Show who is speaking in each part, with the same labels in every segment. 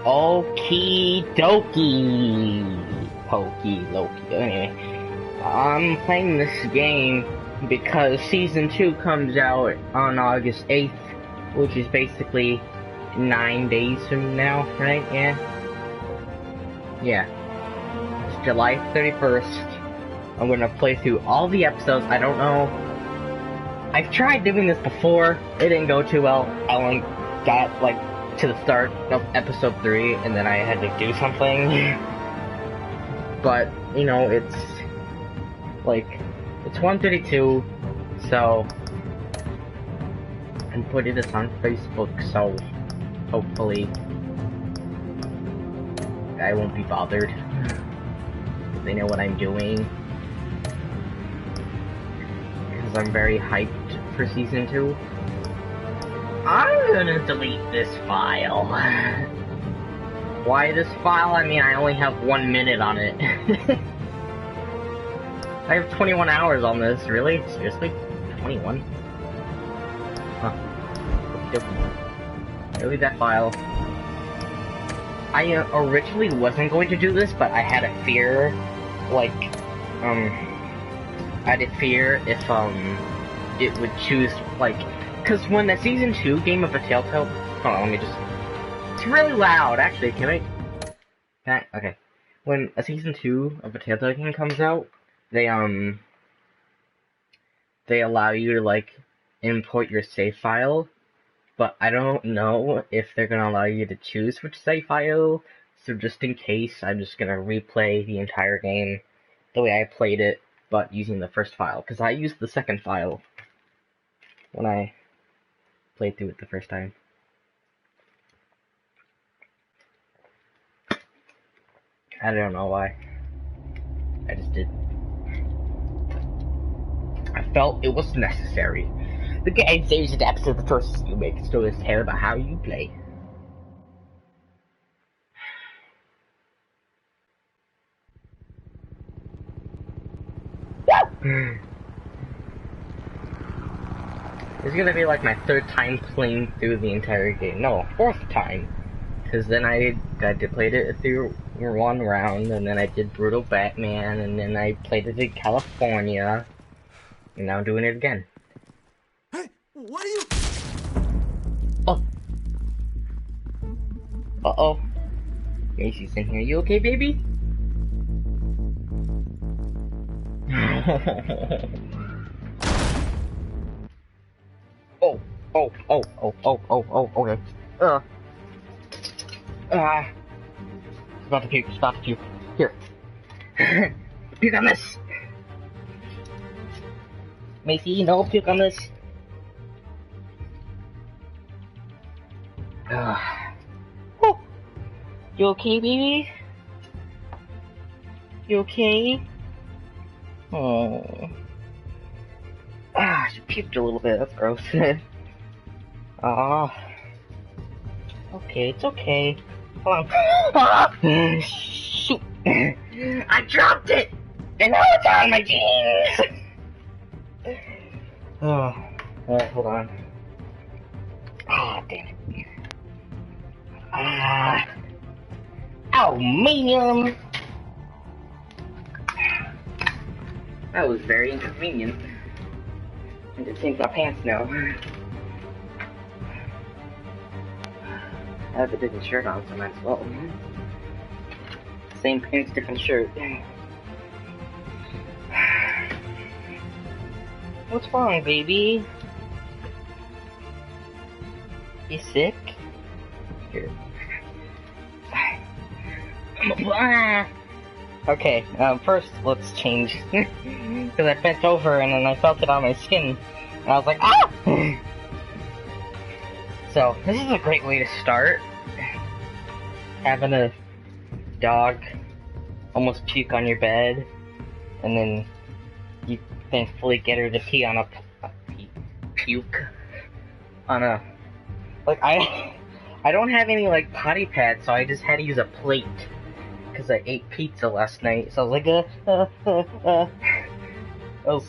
Speaker 1: Okie dokie. Pokey Loki. Anyway, I'm playing this game because Season 2 comes out on August 8th, which is basically 9 days from now, right? Yeah. Yeah. It's July 31st. I'm gonna play through all the episodes. I don't know. I've tried doing this before. It didn't go too well. I only got, like, to the start of episode 3, and then I had to do something. But, you know, it's 1:32, so I'm putting this on Facebook, so hopefully I won't be bothered. They know what I'm doing. Because I'm very hyped for Season 2. I'm gonna delete this file. Why this file? I mean, I only have 1 minute on it. I have 21 hours on this, really? Seriously? 21? Huh. Delete that file. I originally wasn't going to do this, but I had a fear, if, it would choose, because when the Season 2 game of a Telltale... Hold on, let me just... It's really loud, actually, can I... Okay. When a Season 2 of a Telltale game comes out, they allow you to, import your save file, but I don't know if they're gonna allow you to choose which save file, so just in case, I'm just gonna replay the entire game the way I played it, but using the first file, because I used the second file when I played through it the first time. I don't know why. I just did. I felt it was necessary. The game saves the episode the choices you make, stories tell about how you play. It's gonna be like my 3rd time playing through the entire game. No, 4th time. Because then I played it through 1 round, and then I did Brutal Batman, and then I played it in California, and now I'm doing it again.
Speaker 2: Hey, what are you...
Speaker 1: Oh. Uh-oh. Macy's in here. You okay, baby? Okay. About to puke, Here. Puke on this! Macy, no, puke on this. Oh. You okay, baby? You okay? Oh. She puked a little bit, that's gross. Aw. Okay, it's okay. Hold on. Shoot. I dropped it! And now it's on my jeans! Oh. Alright, hold on. Ah, damn it. Aluminium! That was very inconvenient. I had to change my pants now. I have a different shirt on, so might as well. Same pants, different shirt. What's wrong, baby? You sick? Here. Okay, first let's change. Because I bent over and then I felt it on my skin. And I was like, ah! So, this is a great way to start. Having a dog almost puke on your bed, and then you thankfully get her to pee on puke on a, I don't have any, potty pads, so I just had to use a plate, because I ate pizza last night, so I was like,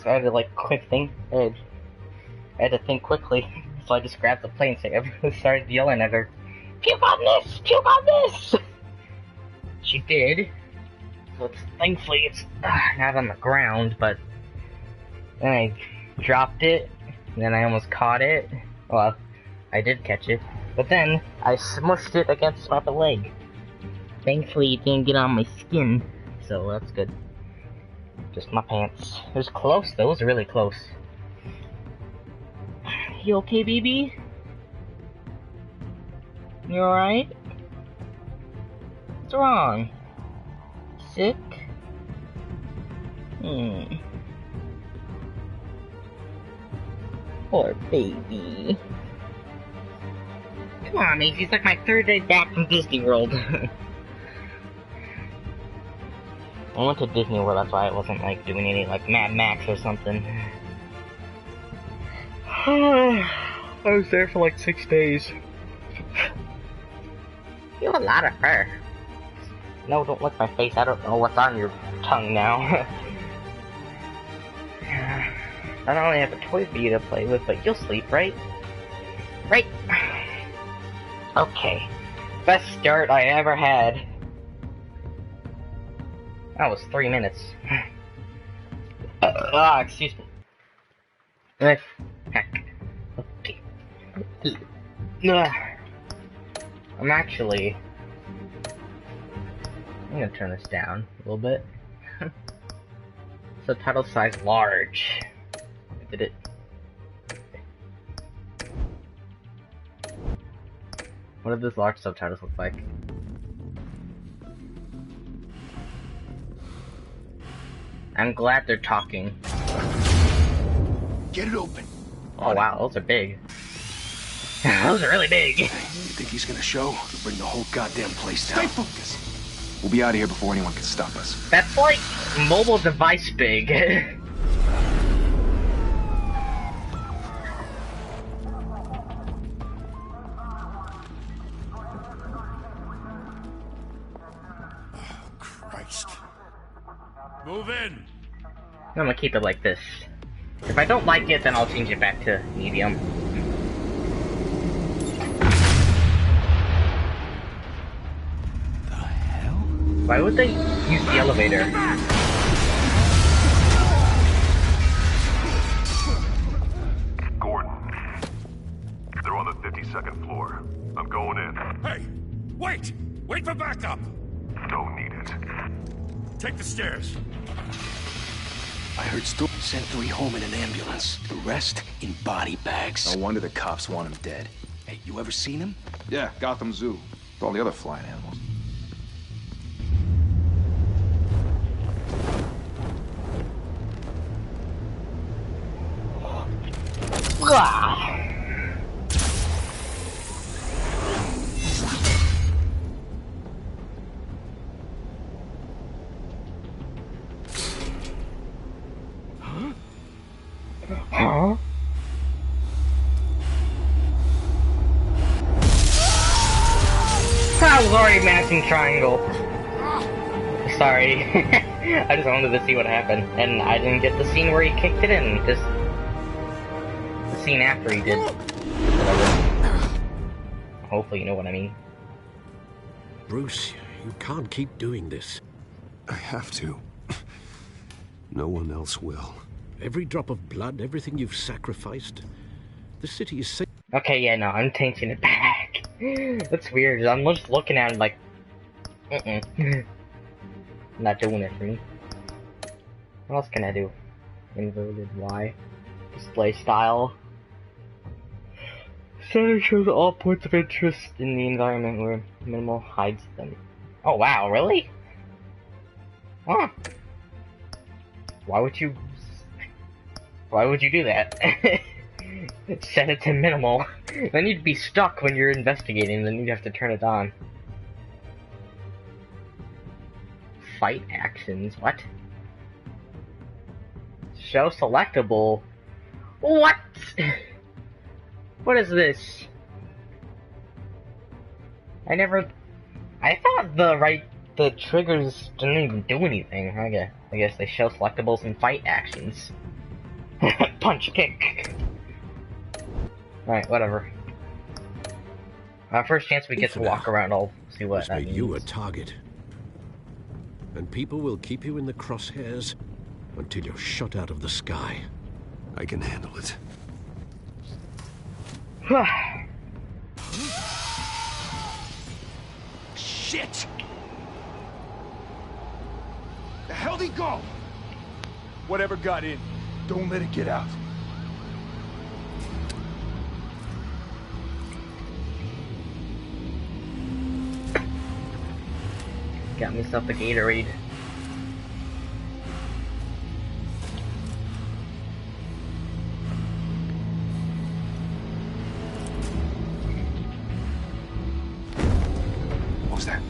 Speaker 1: I had to, quick think, I had to think quickly. So I just grabbed the plate and started yelling at her. puke on this! Puke on this! She did. So thankfully it's not on the ground, but then I dropped it, and then I almost caught it. Well, I did catch it, but then I smushed it against my leg. Thankfully it didn't get on my skin, so that's good. Just my pants. It was close though, it was really close. You okay, BB? You alright? What's wrong? Sick? Poor baby. Come on, Maisie, it's like my third day back from Disney World. I went to Disney World, that's why I wasn't like doing any like Mad Max or something. I was there for like 6 days. You have a lot of fur. No, don't lick my face. I don't know what's on your tongue now. I don't only have a toy for you to play with, but you'll sleep, right? Right? Okay. Best start I ever had. That was 3 minutes. Excuse me. Heck. Okay. I'm gonna turn this down a little bit. Subtitle size large. I did it. What do those large subtitles look like? I'm glad they're talking.
Speaker 2: Get it open.
Speaker 1: Oh wow, those are big. Those are really big.
Speaker 2: You think he's gonna show? He'll bring the whole goddamn place down. Stay focused. We'll be out of here before anyone can stop us.
Speaker 1: That's like mobile device big.
Speaker 2: Christ. Move in.
Speaker 1: I'm gonna keep it like this. If I don't like it, then I'll change it back to medium.
Speaker 2: The hell?
Speaker 1: Why would they use the elevator?
Speaker 3: Gordon, they're on the 52nd floor. I'm going in.
Speaker 4: Hey! Wait! Wait for backup!
Speaker 3: Don't need it.
Speaker 4: Take the stairs.
Speaker 2: I heard Stu sent 3 home in an ambulance. The rest in body bags.
Speaker 5: No wonder the cops want him dead.
Speaker 2: Hey, you ever seen him?
Speaker 5: Yeah, Gotham Zoo. With all the other flying animals.
Speaker 1: Huh? I was already matching triangle. Sorry. I just wanted to see what happened. And I didn't get the scene where he kicked it in. Just the scene after he did. Whatever. Hopefully you know what I mean.
Speaker 6: Bruce, you can't keep doing this.
Speaker 5: I have to. No one else will.
Speaker 6: Every drop of blood, everything you've sacrificed. The city is safe.
Speaker 1: Okay, yeah, no, I'm taking it back. That's weird. I'm just looking at it like, not doing it for me. What else can I do? Inverted Y. Display style. Center shows all points of interest in the environment where minimal hides them. Oh wow, really? Huh. Why would you do that? Set it to minimal. Then you'd be stuck when you're investigating, then you'd have to turn it on. Fight actions, what? Show selectable. What? What is this? I thought the triggers didn't even do anything. I guess they show selectables and fight actions. Punch, kick. Alright, whatever. First chance we get to walk around, I'll see what
Speaker 6: This
Speaker 1: that
Speaker 6: made
Speaker 1: means.
Speaker 6: you a target. And people will keep you in the crosshairs until you're shot out of the sky.
Speaker 5: I can handle it.
Speaker 2: Shit! The hell'd he go? Whatever got in, don't let it get out.
Speaker 1: Got myself a Gatorade.
Speaker 2: What was that?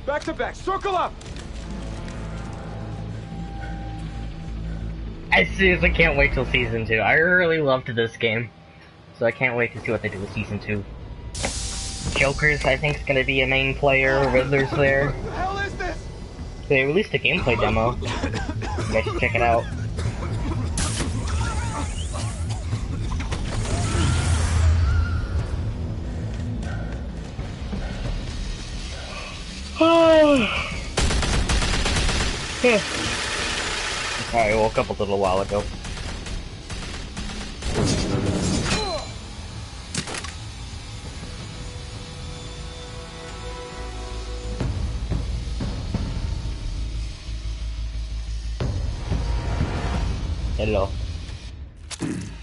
Speaker 2: Back to back, circle up!
Speaker 1: I seriously can't wait till Season 2. I really loved this game. So I can't wait to see what they do with Season 2. Joker's, I think, is gonna be a main player. Riddler's there.
Speaker 2: What the hell is this?
Speaker 1: They released a gameplay demo. You guys should check it out. I woke up a little while ago. Hello.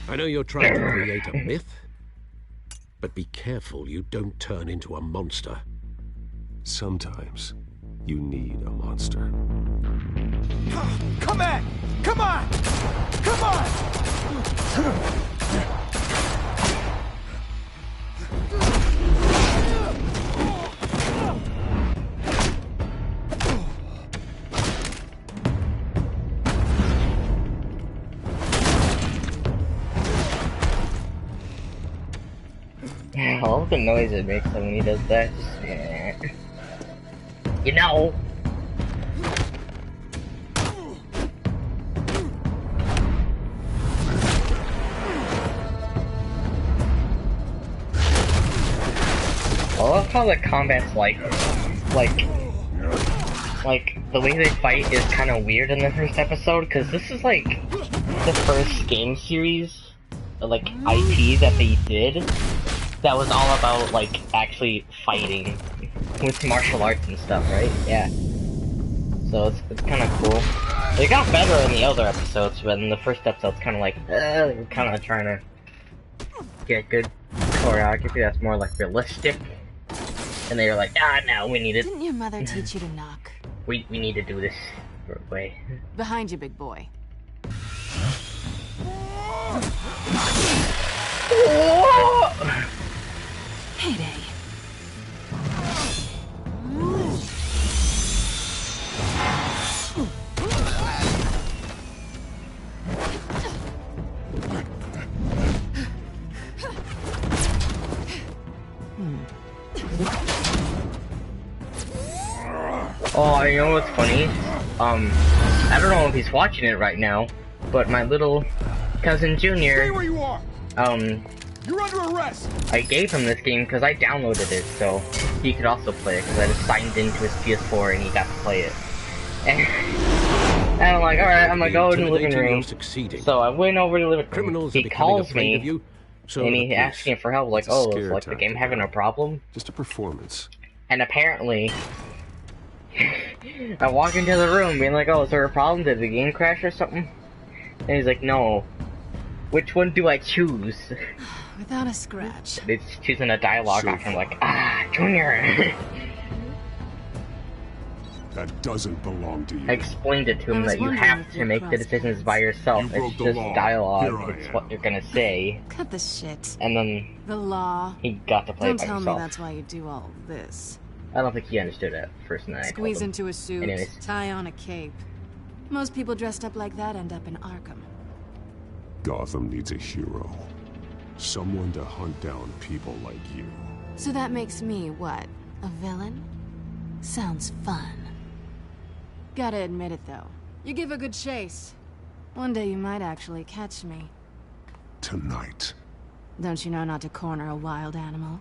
Speaker 6: I know you're trying to create a myth, but be careful you don't turn into a monster.
Speaker 5: Sometimes you need a monster.
Speaker 2: Come on! Come on! Come on!
Speaker 1: I love the noise it makes when he does that. Just, you know. I love how the combat's like the way they fight is kind of weird in the first episode, because this is like the first game series, like IP that they did that was all about like actually fighting with martial arts and stuff, right? Yeah. So it's kind of cool. They got better in the other episodes, but in the first episode's kind of like they were kind of trying to get good choreography that's more like realistic. And they were like, ah, no, we need it.
Speaker 7: Didn't your mother teach you to knock?
Speaker 1: We need to do this way.
Speaker 7: Behind you, big boy. Heyday.
Speaker 1: Oh, you know what's funny? I don't know if he's watching it right now, but my little cousin
Speaker 2: Stay
Speaker 1: Junior,
Speaker 2: where you are! You're under arrest!
Speaker 1: I gave him this game because I downloaded it, so he could also play it, because I just signed into his PS4 and he got to play it. And I'm like, alright, I'm gonna go in the living room. So I went over to the living room.
Speaker 6: Criminals
Speaker 1: He
Speaker 6: are becoming
Speaker 1: calls
Speaker 6: afraid of
Speaker 1: me,
Speaker 6: you, so
Speaker 1: and
Speaker 6: are
Speaker 1: he
Speaker 6: the
Speaker 1: asks me
Speaker 6: police.
Speaker 1: for help, like,
Speaker 5: It's a
Speaker 1: oh, is
Speaker 5: scare
Speaker 1: like the game
Speaker 5: tactic,
Speaker 1: having a
Speaker 5: man.
Speaker 1: problem?
Speaker 5: Just a performance.
Speaker 1: And apparently, I walk into the room being like, oh, is there a problem? Did the game crash or something? And he's like, no. Which one do I choose?
Speaker 7: Without a scratch.
Speaker 1: It's choosing a dialogue
Speaker 5: So
Speaker 1: option, like, ah, Junior.
Speaker 5: that doesn't belong to you.
Speaker 1: I explained it to him
Speaker 7: I was
Speaker 1: that you
Speaker 7: wondering
Speaker 1: have
Speaker 7: if
Speaker 1: to
Speaker 7: you
Speaker 1: make the
Speaker 7: crossed
Speaker 1: decisions
Speaker 7: paths.
Speaker 1: by yourself.
Speaker 5: You broke
Speaker 1: It's
Speaker 5: the
Speaker 1: just
Speaker 5: law.
Speaker 1: dialogue.
Speaker 5: Here I
Speaker 1: It's what
Speaker 5: am.
Speaker 1: you're gonna say.
Speaker 7: Cut the shit.
Speaker 1: And then
Speaker 7: The law.
Speaker 1: he got to play
Speaker 7: Don't
Speaker 1: by
Speaker 7: tell
Speaker 1: himself.
Speaker 7: me that's why you do all this.
Speaker 1: I don't think he understood it first night. I
Speaker 7: Squeeze
Speaker 1: told him.
Speaker 7: into a suit,
Speaker 1: Anyways.
Speaker 7: tie on a cape. Most people dressed up like that end up in Arkham.
Speaker 5: Gotham needs a hero. Someone to hunt down people like you.
Speaker 7: So that makes me, what, a villain? Sounds fun. Gotta admit it, though. You give a good chase. One day you might actually catch me.
Speaker 5: Tonight.
Speaker 7: Don't you know not to corner a wild animal?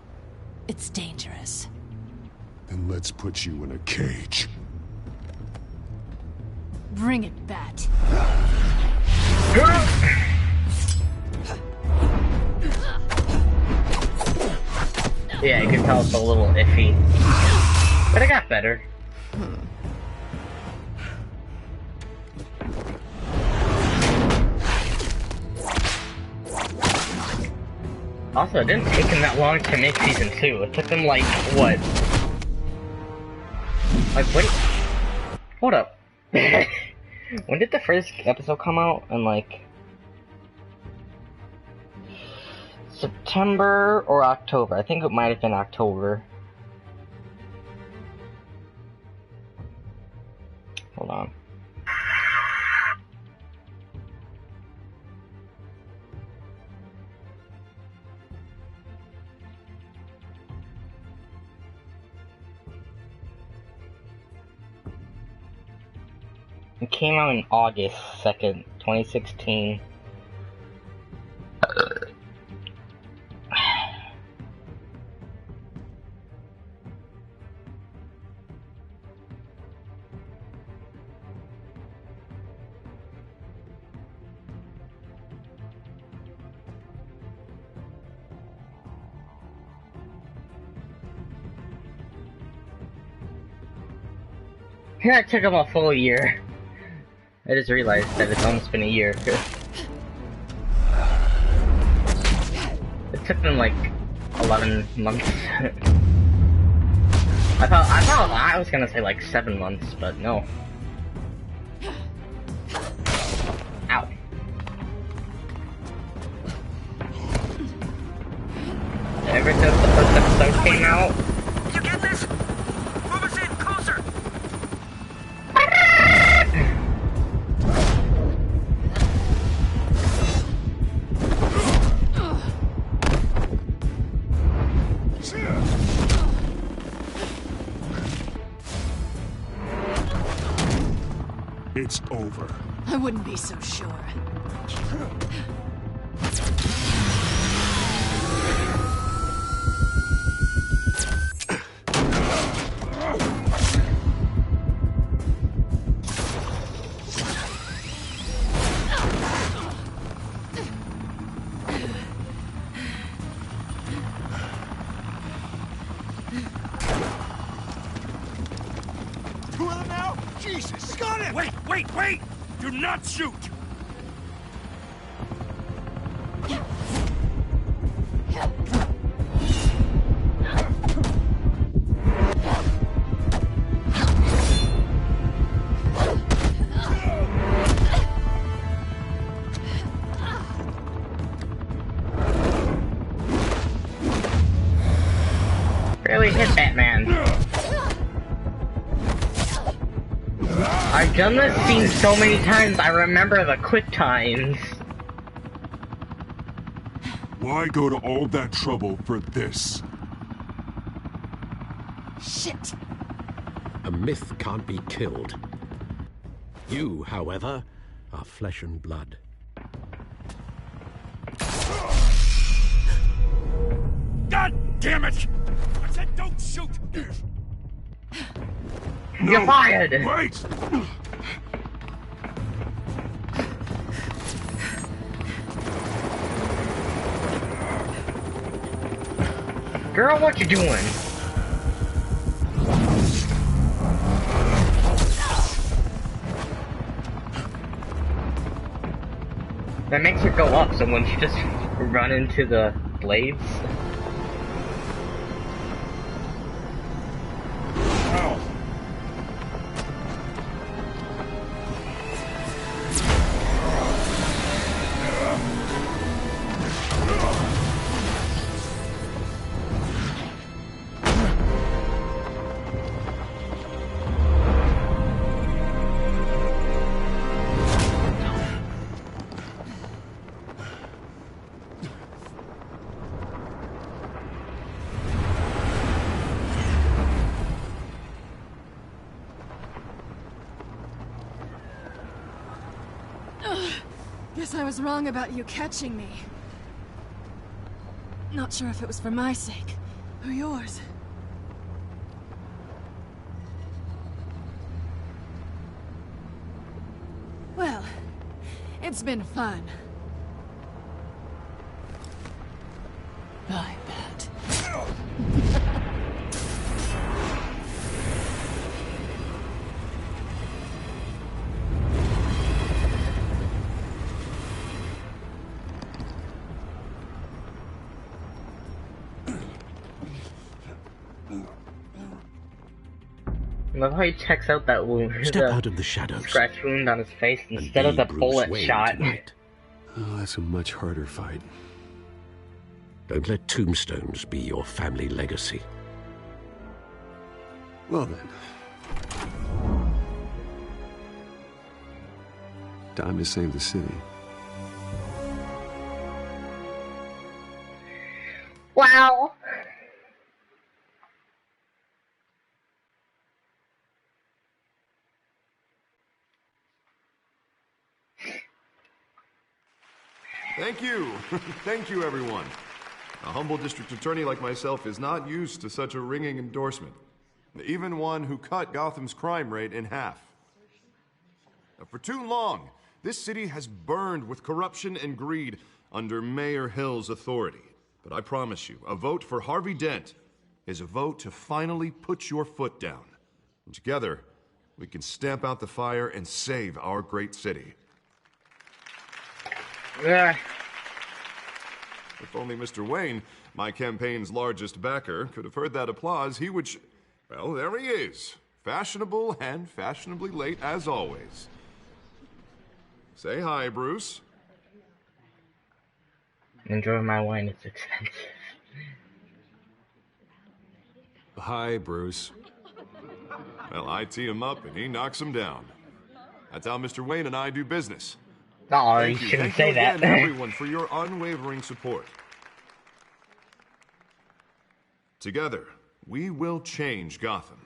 Speaker 7: It's dangerous.
Speaker 5: Then let's put you in a cage.
Speaker 7: Bring it, Bat.
Speaker 1: Yeah, you can tell it's a little iffy. But it got better. Also, it didn't take him that long to make season 2. It took him like, what? Like, what? Hold up. When did the first episode come out? In like September or October? I think it might have been October. Hold on. It came out on August 2nd, 2016. Yeah, it took him a full year. I just realized that it's almost been a year. It took them like 11 months. I thought I was gonna say like 7 months, but no. Ow. Ever since the first episode came out,
Speaker 4: You get this? Move us in closer.
Speaker 5: It's over.
Speaker 7: I wouldn't be so sure.
Speaker 4: Two of them now? Jesus! Got it! Wait, wait, wait! Do not shoot!
Speaker 1: really hit Batman. I've done this scene so many times, I remember the quick times.
Speaker 5: Why go to all that trouble for this?
Speaker 7: Shit!
Speaker 6: A myth can't be killed. You, however, are flesh and blood.
Speaker 4: God damn it! I said don't shoot!
Speaker 1: You're fired!
Speaker 5: Wait!
Speaker 1: Girl, what you doing? That makes her go up, so when she just run into the blades.
Speaker 7: Guess I was wrong about you catching me. Not sure if it was for my sake, or yours. Well, it's been fun. I bet.
Speaker 1: I love how he checks out that wound.
Speaker 6: Step out of the shadows.
Speaker 1: Scratch wound on his face
Speaker 6: and
Speaker 1: instead of
Speaker 6: be
Speaker 1: the
Speaker 6: Bruce
Speaker 1: bullet
Speaker 6: Wayne
Speaker 1: shot.
Speaker 6: tonight.
Speaker 5: Oh, that's a much harder fight.
Speaker 6: Don't let tombstones be your family legacy.
Speaker 5: Well then. Time to save the city.
Speaker 1: Wow.
Speaker 3: Thank you. Thank you, everyone. A humble district attorney like myself is not used to such a ringing endorsement. Even one who cut Gotham's crime rate in half. For too long, this city has burned with corruption and greed under Mayor Hill's authority. But I promise you, a vote for Harvey Dent is a vote to finally put your foot down. And together, we can stamp out the fire and save our great city.
Speaker 1: Yeah.
Speaker 3: If only Mr. Wayne, my campaign's largest backer, could have heard that applause, he would well, there he is. Fashionable and fashionably late as always. Say hi, Bruce.
Speaker 1: Enjoy my wine, it's expensive.
Speaker 5: Hi, Bruce.
Speaker 3: Well, I tee him up and he knocks him down. That's how Mr. Wayne and I do business.
Speaker 1: Oh, you
Speaker 3: Thank you.
Speaker 1: shouldn't
Speaker 3: Thank
Speaker 1: say
Speaker 3: you again,
Speaker 1: that.
Speaker 3: everyone, for your unwavering support. Together, we will change Gotham.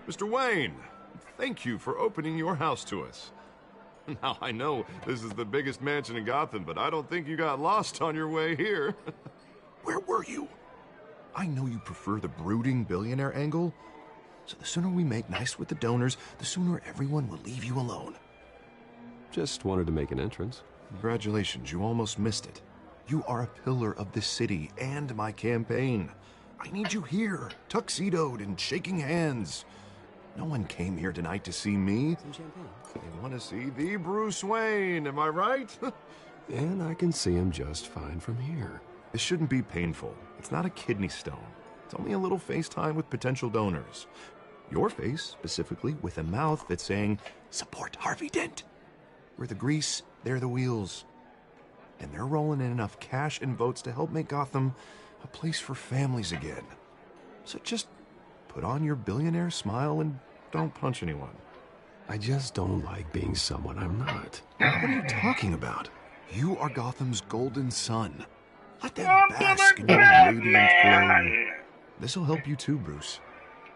Speaker 3: Mr. Wayne, thank you for opening your house to us. Now, I know this is the biggest mansion in Gotham, but I don't think you got lost on your way here. Where were you? I know you prefer the brooding billionaire angle, so the sooner we make nice with the donors, the sooner everyone will leave you alone.
Speaker 5: Just wanted to make an entrance.
Speaker 3: Congratulations, you almost missed it. You are a pillar of this city and my campaign. I need you here, tuxedoed and shaking hands. No one came here tonight to see me.
Speaker 2: Some champagne.
Speaker 3: They want to see the Bruce Wayne, am I right?
Speaker 5: And I can see him just fine from here.
Speaker 3: This shouldn't be painful. It's not a kidney stone. It's only a little FaceTime with potential donors. Your face, specifically, with a mouth that's saying, support Harvey Dent. We're the grease, they're the wheels. And they're rolling in enough cash and votes to help make Gotham a place for families again. So just put on your billionaire smile and don't punch anyone.
Speaker 5: I just don't like being someone I'm not.
Speaker 3: What are you talking about? You are Gotham's golden sun. Let them bask in your radiant glow. This'll help you too, Bruce.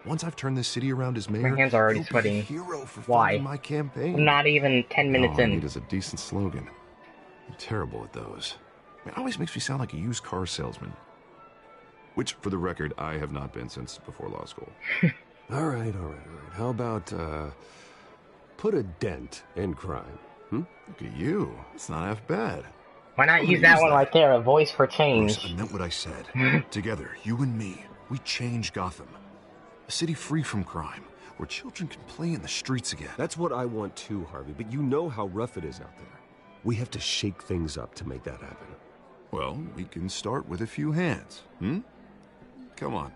Speaker 3: Once I've turned this city around as mayor,
Speaker 1: My hands are already
Speaker 3: you'll be
Speaker 1: sweating.
Speaker 3: a hero for
Speaker 1: Why?
Speaker 3: funding my campaign.
Speaker 1: I'm not even 10 minutes
Speaker 3: All I
Speaker 1: in.
Speaker 3: need is a decent slogan.
Speaker 5: I'm terrible at those.
Speaker 3: It always makes me sound like a used car salesman. Which, for the record, I have not been since before law school.
Speaker 5: All right. How about, put a dent in crime?
Speaker 3: Look at you. It's not half bad.
Speaker 1: Why not
Speaker 3: I'm
Speaker 1: use
Speaker 3: gonna
Speaker 1: that one
Speaker 3: that.
Speaker 1: right there? A voice for change.
Speaker 3: Bruce, I meant what I said. Together, you and me, we change Gotham. A city free from crime, where children can play in the streets again.
Speaker 5: That's what I want too, Harvey, but you know how rough it is out there. We have to shake things up to make that happen.
Speaker 3: Well, we can start with a few hands, Come on.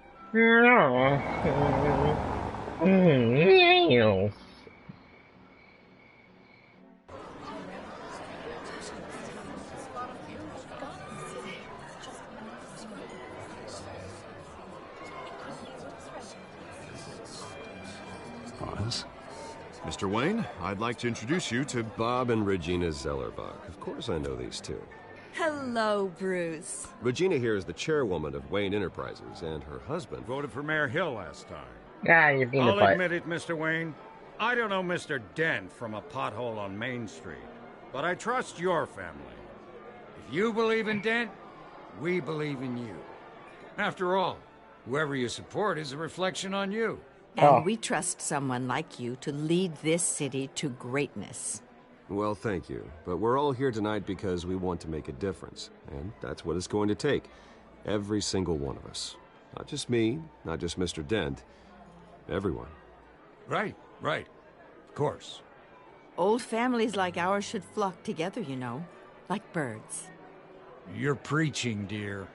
Speaker 1: No.
Speaker 5: Pause.
Speaker 3: Mr. Wayne, I'd like to introduce you to
Speaker 5: Bob and Regina Zellerbach. Of course I know these two.
Speaker 8: Hello, Bruce.
Speaker 5: Regina here is the chairwoman of Wayne Enterprises, and her husband...
Speaker 4: Voted for Mayor Hill last time.
Speaker 1: Ah, you're being a
Speaker 4: I'll
Speaker 1: butt.
Speaker 4: admit it, Mr. Wayne. I don't know Mr. Dent from a pothole on Main Street, but I trust your family. If you believe in Dent, we believe in you. After all, whoever you support is a reflection on you.
Speaker 8: And we trust someone like you to lead this city to greatness.
Speaker 9: Well, thank you. But we're all here tonight because we want to make a difference. And that's what it's going to take. Every single one of us. Not just me, not just Mr. Dent. Everyone.
Speaker 4: Right. Of course.
Speaker 8: Old families like ours should flock together, you know. Like birds.
Speaker 4: You're preaching, dear.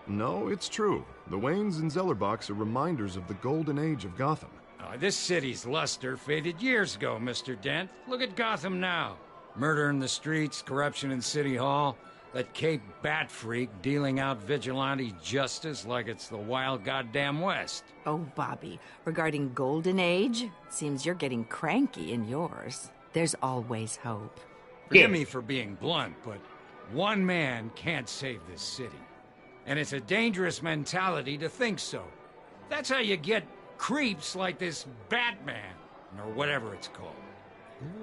Speaker 3: No, it's true. The Waynes and Zellerbachs are reminders of the golden age of Gotham.
Speaker 4: This city's luster faded years ago, Mr. Dent. Look at Gotham now. Murder in the streets, corruption in City Hall, that Cape Bat freak dealing out vigilante justice like it's the wild goddamn West.
Speaker 8: Oh, Bobby, regarding Golden Age, seems you're getting cranky in yours. There's always hope.
Speaker 4: Forgive me for being blunt, but one man can't save this city. And it's a dangerous mentality to think so. That's how you get creeps like this Batman, or whatever it's called.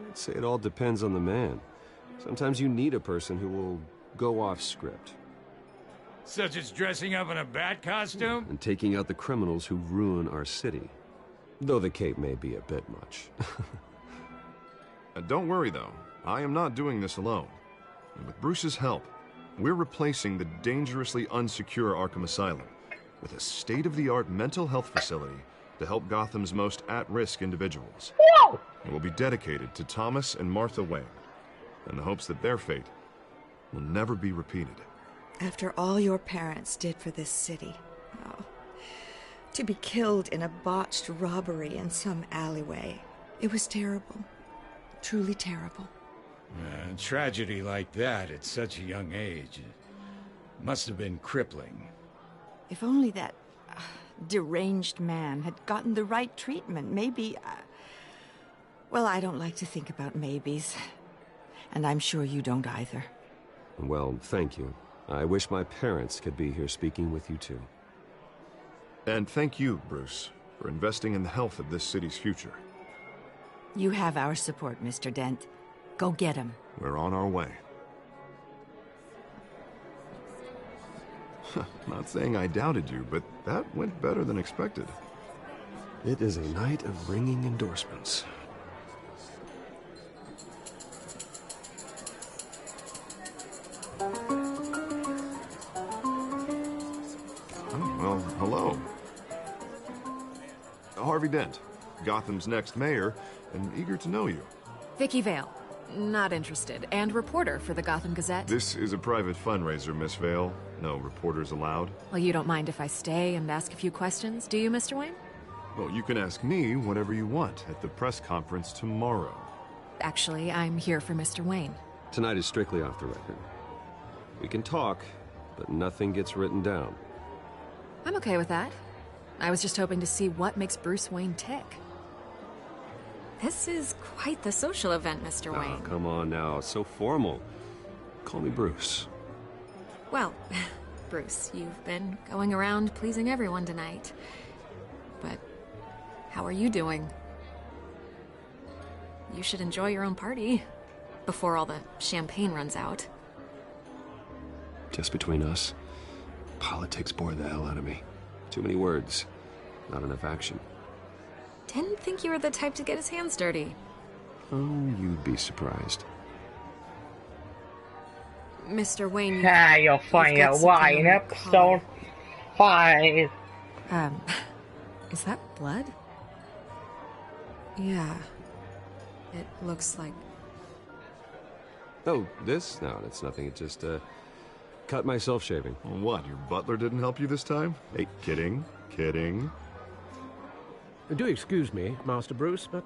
Speaker 9: I'd say it all depends on the man. Sometimes you need a person who will go off script.
Speaker 4: Such as dressing up in a bat costume?
Speaker 9: And taking out the criminals who ruin our city. Though the cape may be a bit much.
Speaker 3: Don't worry, though. I am not doing this alone. And with Bruce's help, we're replacing the dangerously unsecure Arkham Asylum with a state-of-the-art mental health facility to help Gotham's most at-risk individuals. It will be dedicated to Thomas and Martha Wayne, in the hopes that their fate will never be repeated.
Speaker 10: After all your parents did for this city, to be killed in a botched robbery in some alleyway, it was terrible. Truly terrible.
Speaker 4: Tragedy like that at such a young age must have been crippling.
Speaker 8: If only that deranged man had gotten the right treatment, maybe... well, I don't like to think about maybes. And I'm sure you don't either.
Speaker 9: Well, thank you. I wish my parents could be here speaking with you too.
Speaker 3: And thank you, Bruce, for investing in the health of this city's future.
Speaker 8: You have our support, Mr. Dent. Go get him.
Speaker 3: We're on our way. Not saying I doubted you, but that went better than expected.
Speaker 9: It is a night of ringing endorsements.
Speaker 3: Oh, well, hello. Harvey Dent, Gotham's next mayor, and eager to know you.
Speaker 11: Vicky Vale. Not interested. And reporter for the Gotham Gazette.
Speaker 3: This is a private fundraiser, Miss Vale. No reporters allowed.
Speaker 11: Well, you don't mind if I stay and ask a few questions, do you, Mr. Wayne?
Speaker 3: Well, you can ask me whatever you want at the press conference tomorrow.
Speaker 11: Actually, I'm here for Mr. Wayne.
Speaker 9: Tonight is strictly off the record. We can talk, but nothing gets written down.
Speaker 11: I'm okay with that. I was just hoping to see what makes Bruce Wayne tick. This is quite the social event, Mr. Wayne.
Speaker 9: Oh, come on now. It's so formal. Call me Bruce.
Speaker 11: Well, Bruce, you've been going around pleasing everyone tonight. But how are you doing? You should enjoy your own party before all the champagne runs out.
Speaker 9: Just between us, politics bore the hell out of me. Too many words, not enough action.
Speaker 11: Didn't think you were the type to get his hands dirty.
Speaker 9: Oh, you'd be surprised.
Speaker 11: Mr. Wayne,
Speaker 1: you'll find out why in episode 5.
Speaker 11: Is that blood? Yeah. It looks like...
Speaker 9: Oh, this? No, that's nothing. It just, cut myself shaving.
Speaker 3: What, your butler didn't help you this time? Hey, kidding.
Speaker 6: Do excuse me, Master Bruce, but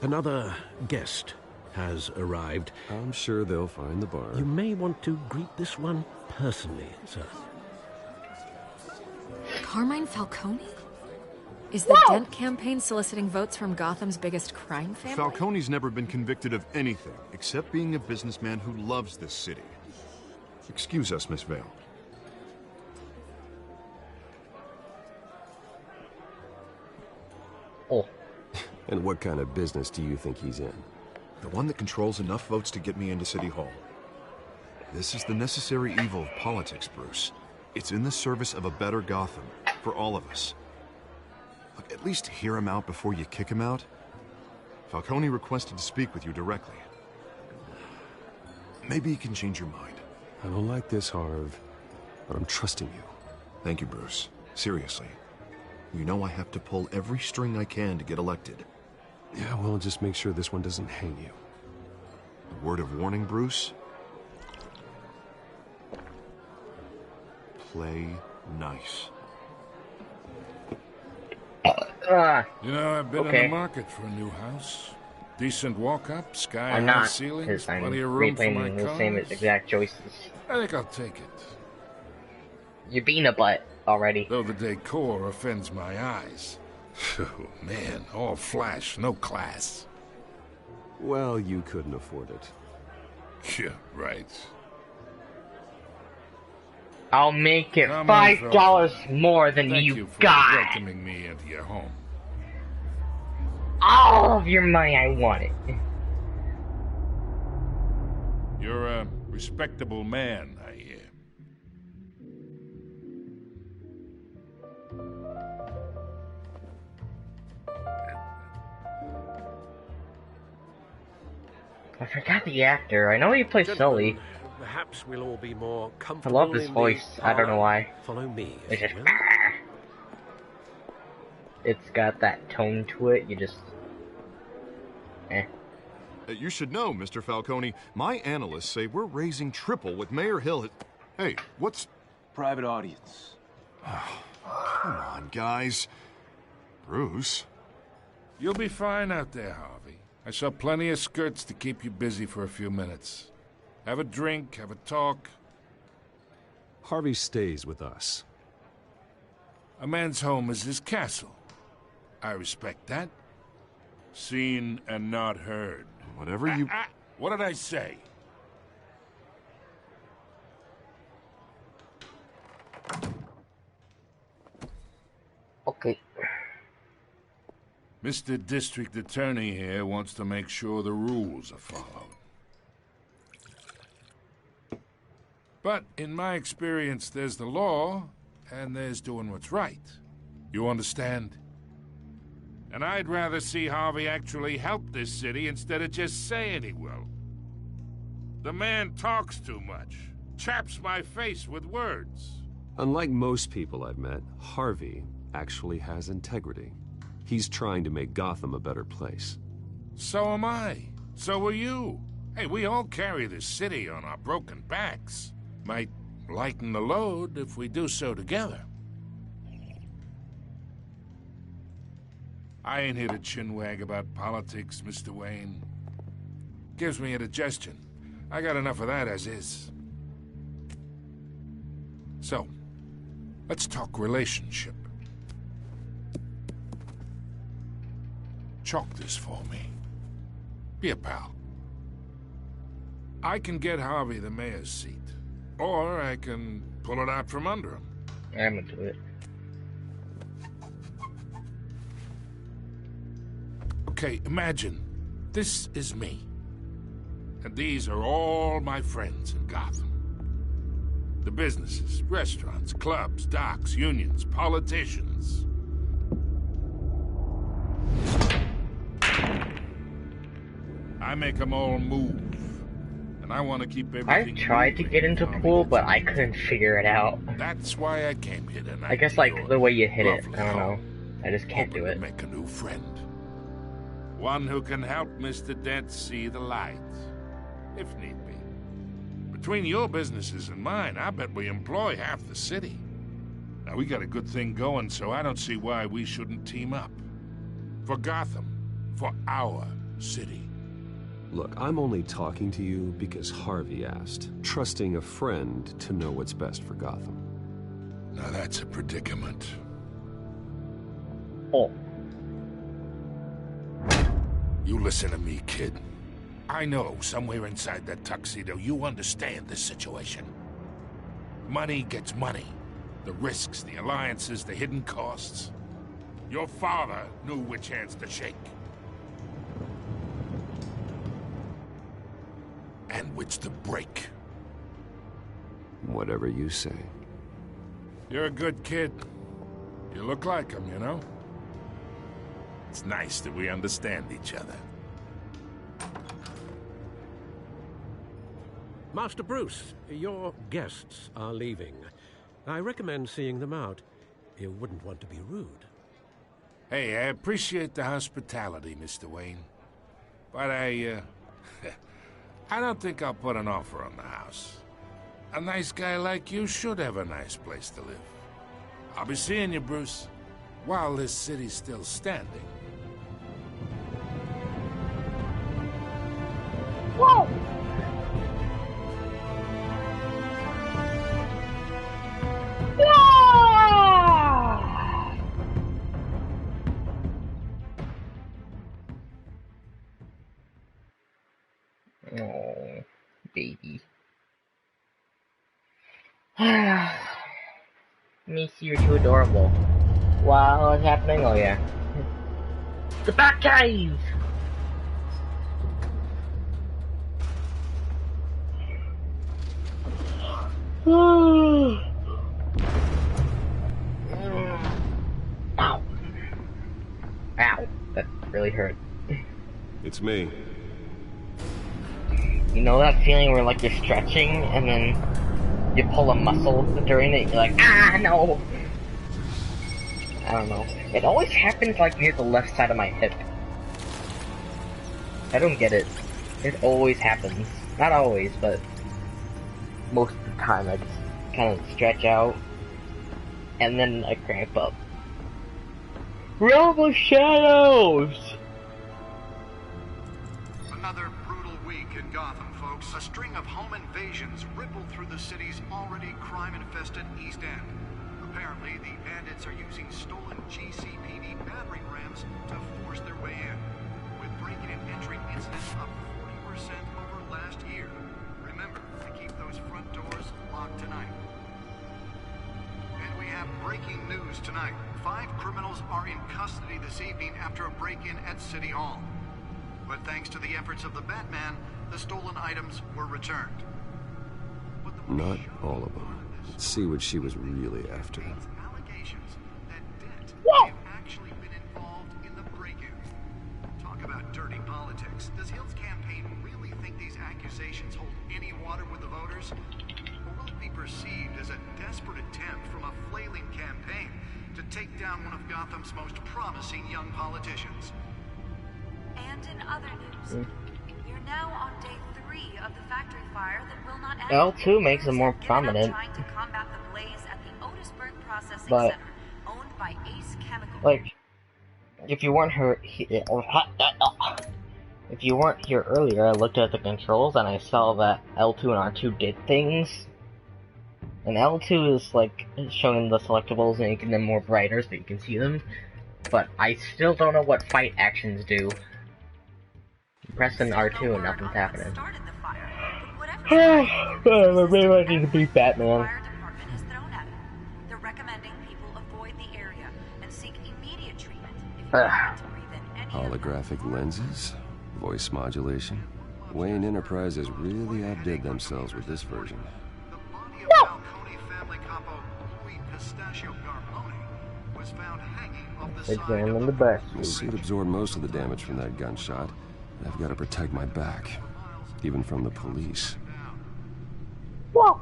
Speaker 6: another guest has arrived.
Speaker 9: I'm sure they'll find the bar.
Speaker 6: You may want to greet this one personally, sir.
Speaker 11: Carmine Falcone? Is the Dent campaign soliciting votes from Gotham's biggest crime family?
Speaker 3: Falcone's never been convicted of anything except being a businessman who loves this city. Excuse us, Miss Vale.
Speaker 1: Oh.
Speaker 9: And what kind of business do you think he's in?
Speaker 3: The one that controls enough votes to get me into City Hall. This is the necessary evil of politics, Bruce. It's in the service of a better Gotham, for all of us. Look, at least hear him out before you kick him out. Falcone requested to speak with you directly. Maybe he can change your mind.
Speaker 9: I don't like this, Harv, but I'm trusting you.
Speaker 3: Thank you, Bruce. Seriously. You know I have to pull every string I can to get elected.
Speaker 9: Yeah, well, just make sure this one doesn't hang you.
Speaker 3: A word of warning, Bruce? Play nice.
Speaker 4: You know, I've been in the market for a new house. Decent walk-up, sky-high ceilings, plenty of room for my
Speaker 1: the same exact choices.
Speaker 4: I think I'll take it.
Speaker 1: You're being a butt already.
Speaker 4: Though the decor offends my eyes. Oh, man, all flash, no class.
Speaker 9: Well, you couldn't afford it.
Speaker 4: Yeah, right.
Speaker 1: I'll make it $5 more than you got.
Speaker 4: Welcoming me into your home.
Speaker 1: All of your money, I want it.
Speaker 4: You're a respectable man, I hear.
Speaker 1: I forgot the actor. I know he plays Sully.
Speaker 6: Perhaps we'll all be more
Speaker 1: I
Speaker 6: comfortable.
Speaker 1: love this voice. I don't know why.
Speaker 6: Follow me.
Speaker 1: It's just, it's got that tone to it. You just,
Speaker 3: You should know, Mr. Falcone. My analysts say we're raising triple with Mayor Hill. Hey, what's
Speaker 2: private audience?
Speaker 3: Come on, guys. Bruce.
Speaker 4: You'll be fine out there, Harvey. I saw plenty of skirts to keep you busy for a few minutes. Have a drink, have a talk.
Speaker 9: Harvey stays with us.
Speaker 4: A man's home is his castle. I respect that. Seen and not heard.
Speaker 3: Whatever you...
Speaker 4: What did I say?
Speaker 1: Okay.
Speaker 4: Mr. District Attorney here wants to make sure the rules are followed. But in my experience, there's the law, and there's doing what's right. You understand? And I'd rather see Harvey actually help this city instead of just saying he will. The man talks too much, chaps my face with words.
Speaker 9: Unlike most people I've met, Harvey actually has integrity. He's trying to make Gotham a better place.
Speaker 4: So am I. So are you. Hey, we all carry this city on our broken backs. Might lighten the load if we do so together. I ain't here to chinwag about politics, Mr. Wayne. Gives me indigestion. I got enough of that as is. So, let's talk relationship. Chalk this for me. Be a pal. I can get Harvey the mayor's seat. Or I can pull it out from under him.
Speaker 1: I'm gonna do it.
Speaker 4: Okay, imagine. This is me. And these are all my friends in Gotham. The businesses, restaurants, clubs, docks, unions, politicians. I make them all move. And I want to keep everything.
Speaker 1: I tried to get into pool, but I couldn't figure it out.
Speaker 4: That's why I came here tonight.
Speaker 1: I guess like the way you hit it. I don't know. I just can't do it.
Speaker 4: Make a new friend. One who can help Mr. Dent see the light, if need be. Between your businesses and mine, I bet we employ half the city. Now, we got a good thing going, so I don't see why we shouldn't team up. For Gotham. For our city.
Speaker 9: Look, I'm only talking to you because Harvey asked, trusting a friend to know what's best for Gotham.
Speaker 4: Now that's a predicament.
Speaker 1: Oh.
Speaker 4: You listen to me, kid. I know somewhere inside that tuxedo you understand this situation. Money gets money. The risks, the alliances, the hidden costs.
Speaker 12: Your father knew which hands to shake. And which to break.
Speaker 9: Whatever you say.
Speaker 12: You're a good kid. You look like him, you know? It's nice that we understand each other.
Speaker 6: Master Bruce, your guests are leaving. I recommend seeing them out. You wouldn't want to be rude.
Speaker 12: Hey, I appreciate the hospitality, Mr. Wayne. But I don't think I'll put an offer on the house. A nice guy like you should have a nice place to live. I'll be seeing you, Bruce, while this city's still standing.
Speaker 1: Whoa! Oh, baby. Missy, you're too adorable. Wow, what's happening? Oh yeah. The Batcave! Ow. Ow. That really hurt.
Speaker 9: It's me.
Speaker 1: You know that feeling where like you're stretching and then you pull a muscle during it, you're like, ah, no! I don't know. It always happens like near the left side of my hip. I don't get it. It always happens. Not always, but most of the time I just kind of stretch out and then I cramp up. Realm of Shadows!
Speaker 13: Another brutal week in Gotham, folks. A string of home invasions rippled through the city's already crime-infested East End. Apparently, the bandits are using stolen GCPD battering rams to force their way in, with breaking and entering incidents up 40% over last year. Remember to keep those front doors locked tonight. And we have breaking news tonight. 5 criminals are in custody this evening after a break-in at City Hall. But thanks to the efforts of the Batman, the stolen items were returned.
Speaker 9: Not all of them. Let's see what she was really after.
Speaker 13: Allegations that Dent may have actually been involved in the break-in. Talk about dirty politics. Does Hill's campaign really think these accusations hold any water with the voters? Or will it be perceived as a desperate attempt from a flailing campaign to take down one of Gotham's most promising young politicians?
Speaker 14: And in other news, you're now on day 3 of the factory fire that will not end.
Speaker 1: L2 makes it more prominent.
Speaker 14: Trying to combat the blaze at the Otisburg Processing
Speaker 1: But,
Speaker 14: Center, owned by Ace Chemical.
Speaker 1: like, if you weren't here earlier, I looked at the controls and I saw that L2 and R2 did things. And L2 is like showing the selectables and making them more brighter so you can see them. But I still don't know what fight actions do. Pressing R2 and nothing's happening. Maybe I need to beat Batman.
Speaker 14: They're recommending people avoid the area and seek immediate treatment if you want to breathe in any
Speaker 9: Holographic lenses? Voice modulation? Wayne Enterprises really outdid themselves with this version.
Speaker 1: Examine the back.
Speaker 9: The suit absorbed most of the damage from that gunshot. I've got to protect my back, even from the police.
Speaker 1: Whoa!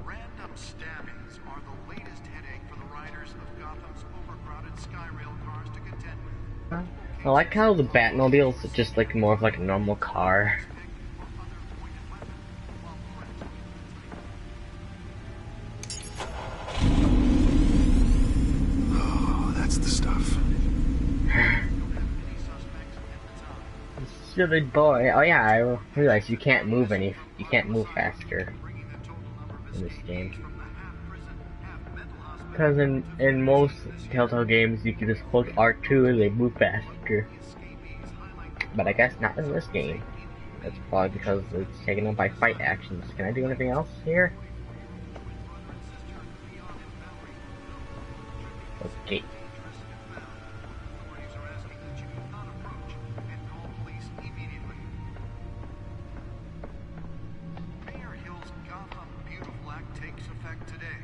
Speaker 13: Random stabbings are the latest headache for the riders of Gotham's overcrowded Skyrail cars to contend with.
Speaker 1: I like how the Batmobile is just like more of like a normal car.
Speaker 9: That's the stuff.
Speaker 1: Silly boy. Oh yeah, I realized you can't move faster in this game. Because in most Telltale games you can just hold R2 and they move faster. But I guess not in this game. That's probably because it's taken up by fight actions. Can I do anything else here? Okay.
Speaker 13: Mayor Hill's Gotham Beautiful Act takes effect today,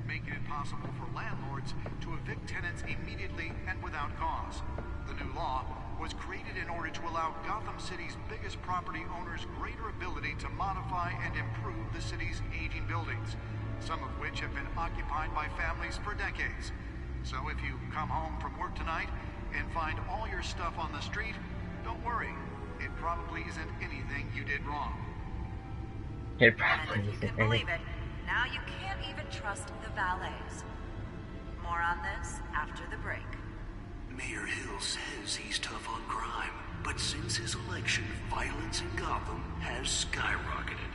Speaker 13: making it possible for landlords to evict tenants immediately and without cause. The new law was created in order to allow Gotham City's biggest property owners greater ability to modify and improve the city's aging buildings, some of which have been occupied by families for decades. So if you come home from work tonight and find all your stuff on the street, don't worry. It probably isn't anything you did wrong.
Speaker 1: It probably
Speaker 14: And if you can believe it, now you can't even trust the valets. More on this after the break.
Speaker 2: Mayor Hill says he's tough on crime, but since his election, violence in Gotham has skyrocketed.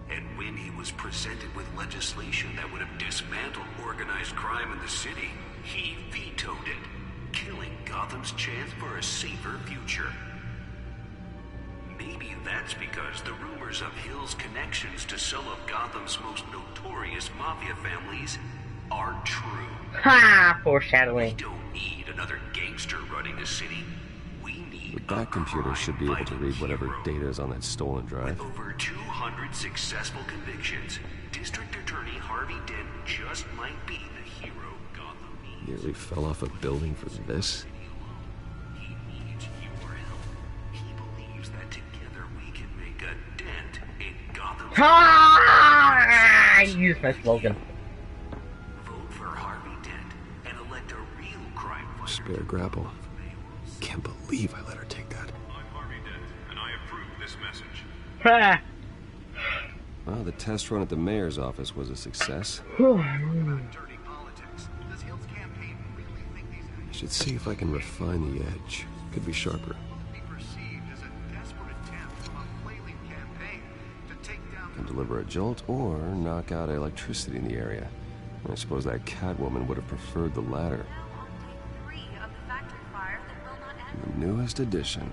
Speaker 2: And when he was presented with legislation that would have dismantled organized crime in the city, he vetoed it, killing Gotham's chance for a safer future. Maybe that's because the rumors of Hill's connections to some of Gotham's most notorious mafia families are true.
Speaker 1: Ha! Foreshadowing.
Speaker 2: We don't need another gangster running the city. We need
Speaker 9: That computer should be able to read whatever data is on that stolen drive.
Speaker 2: over 200 successful convictions. District Attorney Harvey Dent just might be the hero Gotham needs.
Speaker 9: Nearly fell off a building for this.
Speaker 2: He needs your help. He believes that together we can make a dent in Gotham.
Speaker 1: Ha! I used my slogan.
Speaker 2: Vote for Harvey Dent and elect a real crime fighter.
Speaker 9: Spare grapple. Can't believe I let her take that.
Speaker 5: I'm Harvey Dent, and I approve this message.
Speaker 1: Ha!
Speaker 9: Well, the test run at the mayor's office was a success.
Speaker 13: Dirty politics. Does Hill's campaign really think these
Speaker 9: I should see if I can refine the edge. Could be sharper.
Speaker 13: be perceived as a desperate attempt from a flailing campaign to take down
Speaker 9: Can deliver a jolt or knock out electricity in the area. I suppose that Catwoman would have preferred the latter. The newest addition.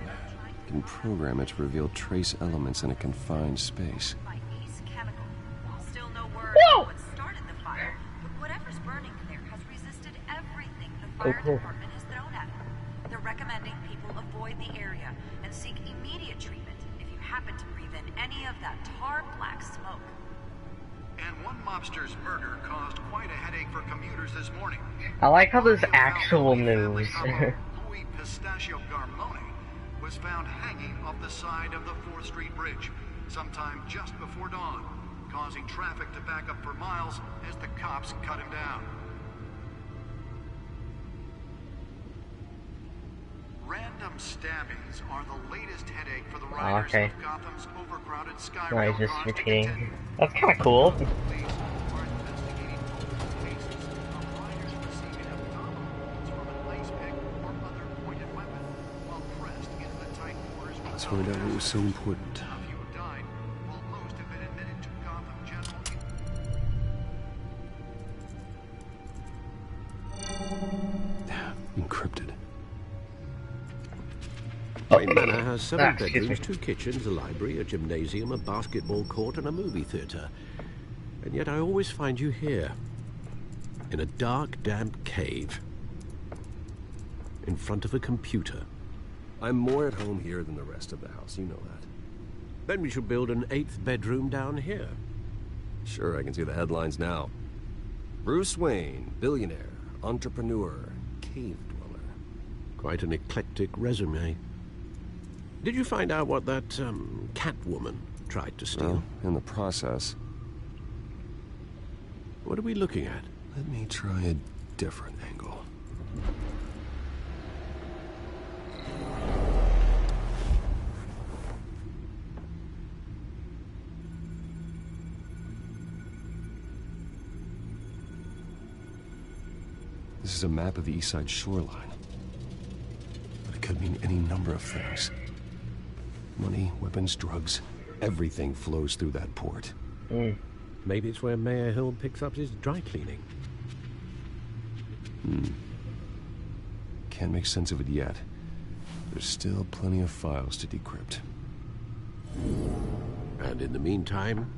Speaker 9: Can program it to reveal trace elements in a confined space.
Speaker 14: Still no word on what started the fire, but whatever's burning there has resisted everything the fire department has thrown at it. They're recommending people avoid the area and seek immediate treatment if you happen to breathe in any of that tar black smoke.
Speaker 13: And one mobster's murder caused quite a headache for commuters this morning.
Speaker 1: I like how there's actual news.
Speaker 13: Louis Pistachio Garmone was found hanging off the side of the 4th Street Bridge sometime just before dawn, causing traffic to back up for miles as the cops cut him down. Random stabbings are the latest headache for the riders
Speaker 1: Okay.
Speaker 13: of Gotham's overcrowded
Speaker 1: No,
Speaker 13: Skyrail
Speaker 1: he's just
Speaker 13: cross to
Speaker 1: repeating.
Speaker 13: continue.
Speaker 1: That's kind of cool.
Speaker 13: Police are investigating multiple cases of riders receiving abdominal wounds from an ice pick or other pointed weapon while pressed into the tight quarters.
Speaker 9: Let's find out what was so important.
Speaker 13: A few have died, while most have been admitted to Gotham General.
Speaker 9: Encrypted.
Speaker 6: Wayne Manor has 7
Speaker 1: excuse
Speaker 6: bedrooms,
Speaker 1: me.
Speaker 6: 2 kitchens, a library, a gymnasium, a basketball court, and a movie theatre. And yet I always find you here, in a dark, damp cave, in front of a computer.
Speaker 9: I'm more at home here than the rest of the house, you know that.
Speaker 6: Then we should build an 8th bedroom down here.
Speaker 9: Sure, I can see the headlines now. Bruce Wayne, billionaire, entrepreneur, cave dweller.
Speaker 6: Quite an eclectic resume. Did you find out what that, Catwoman tried to steal?
Speaker 9: Well, in the process.
Speaker 6: What are we looking at?
Speaker 9: Let me try a different angle. This is a map of the East Side shoreline. But it could mean any number of things. Money, weapons, drugs, everything flows through that port.
Speaker 6: Maybe it's where Mayor Hill picks up his dry cleaning.
Speaker 9: Can't make sense of it yet. There's still plenty of files to decrypt.
Speaker 6: And in the meantime,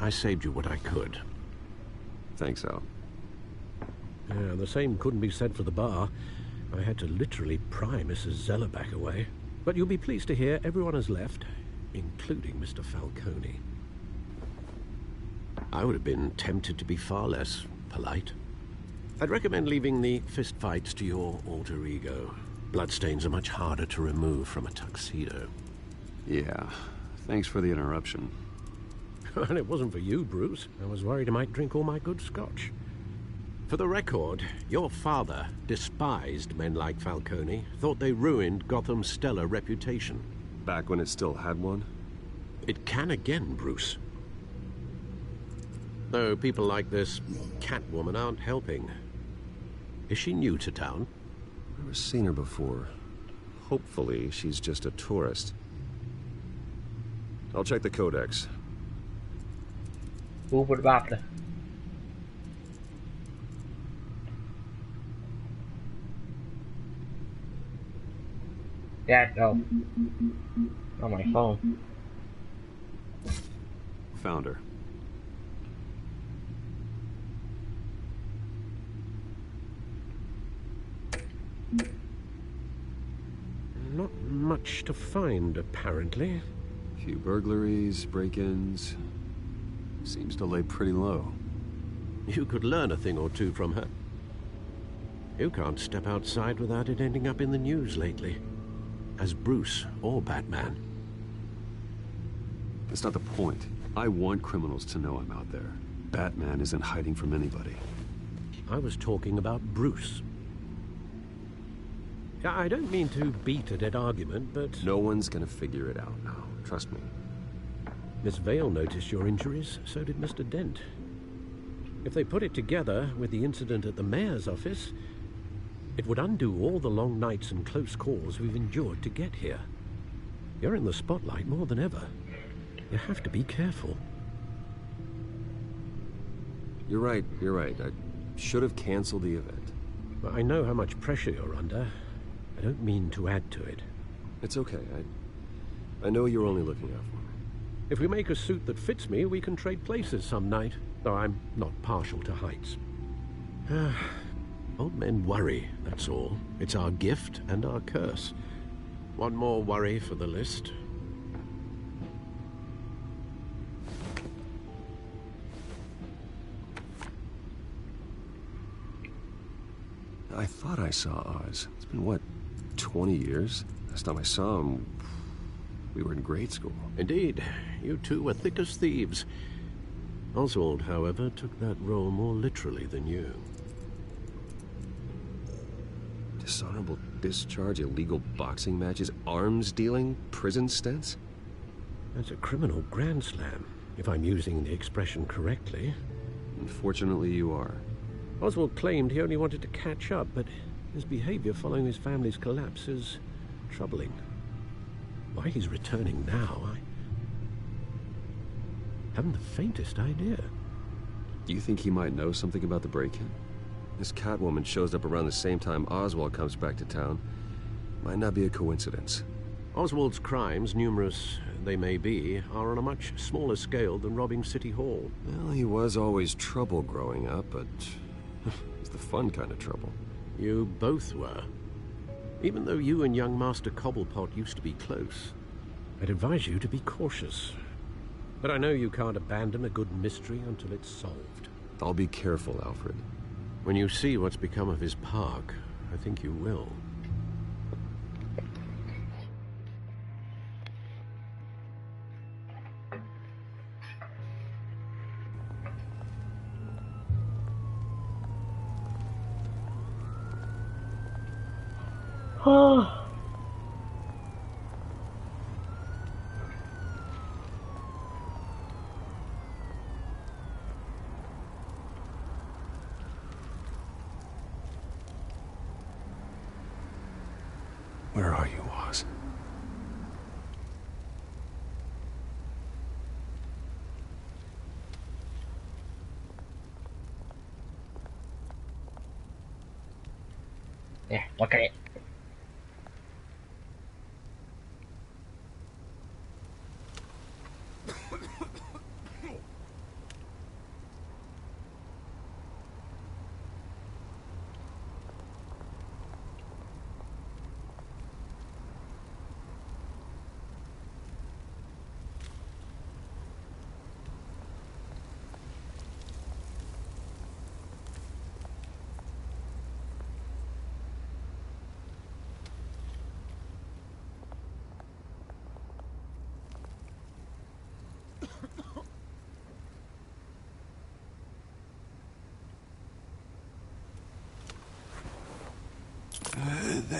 Speaker 6: I saved you what I could.
Speaker 9: Thanks, Al.
Speaker 6: Yeah, the same couldn't be said for the bar. I had to literally pry Mrs. Zellerback away. But you'll be pleased to hear everyone has left, including Mr. Falcone. I would have been tempted to be far less polite. I'd recommend leaving the fistfights to your alter ego. Bloodstains are much harder to remove from a tuxedo.
Speaker 9: Yeah, thanks for the interruption.
Speaker 6: And it wasn't for you, Bruce. I was worried I might drink all my good scotch. For the record, your father despised men like Falcone, thought they ruined Gotham's stellar reputation.
Speaker 9: Back when it still had one?
Speaker 6: It can again, Bruce. Though people like this Catwoman aren't helping. Is she new to town?
Speaker 9: I've never seen her before. Hopefully, she's just a tourist. I'll check the codex.
Speaker 1: What about the... Yeah, no. On my phone.
Speaker 9: Found her.
Speaker 6: Not much to find, apparently.
Speaker 9: Few burglaries, break-ins. Seems to lay pretty low.
Speaker 6: You could learn a thing or two from her. You can't step outside without it ending up in the news lately. As Bruce or Batman.
Speaker 9: That's not the point. I want criminals to know I'm out there. Batman isn't hiding from anybody.
Speaker 6: I was talking about Bruce. I don't mean to beat a dead argument, but...
Speaker 9: No one's gonna figure it out now. Trust me.
Speaker 6: Miss Vale noticed your injuries, so did Mr. Dent. If they put it together with the incident at the mayor's office, it would undo all the long nights and close calls we've endured to get here. You're in the spotlight more than ever. You have to be careful.
Speaker 9: You're right. I should have canceled the event.
Speaker 6: I know how much pressure you're under. I don't mean to add to it.
Speaker 9: It's okay. I know you're only looking out for me.
Speaker 6: If we make a suit that fits me, we can trade places some night, though I'm not partial to heights. Old men worry, that's all. It's our gift and our curse. One more worry for the list.
Speaker 9: I thought I saw Oz. It's been, what, 20 years? Last time I saw him, we were in grade school.
Speaker 6: Indeed. You two were thick as thieves. Oswald, however, took that role more literally than you.
Speaker 9: Dishonorable discharge, illegal boxing matches, arms dealing, prison stints?
Speaker 6: That's a criminal grand slam, if I'm using the expression correctly.
Speaker 9: Unfortunately, you are.
Speaker 6: Oswald claimed he only wanted to catch up, but his behavior following his family's collapse is troubling. Why he's returning now, I haven't the faintest idea.
Speaker 9: Do you think he might know something about the break-in? This Catwoman shows up around the same time Oswald comes back to town. Might not be a coincidence.
Speaker 6: Oswald's crimes, numerous they may be, are on a much smaller scale than robbing City Hall.
Speaker 9: Well, he was always trouble growing up, but it's the fun kind of trouble.
Speaker 6: You both were. Even though you and young Master Cobblepot used to be close, I'd advise you to be cautious. But I know you can't abandon a good mystery until it's solved.
Speaker 9: I'll be careful, Alfred.
Speaker 6: When you see what's become of his park, I think you will.
Speaker 1: Oh.
Speaker 9: Where are you, Oz?
Speaker 1: Yeah, look at it.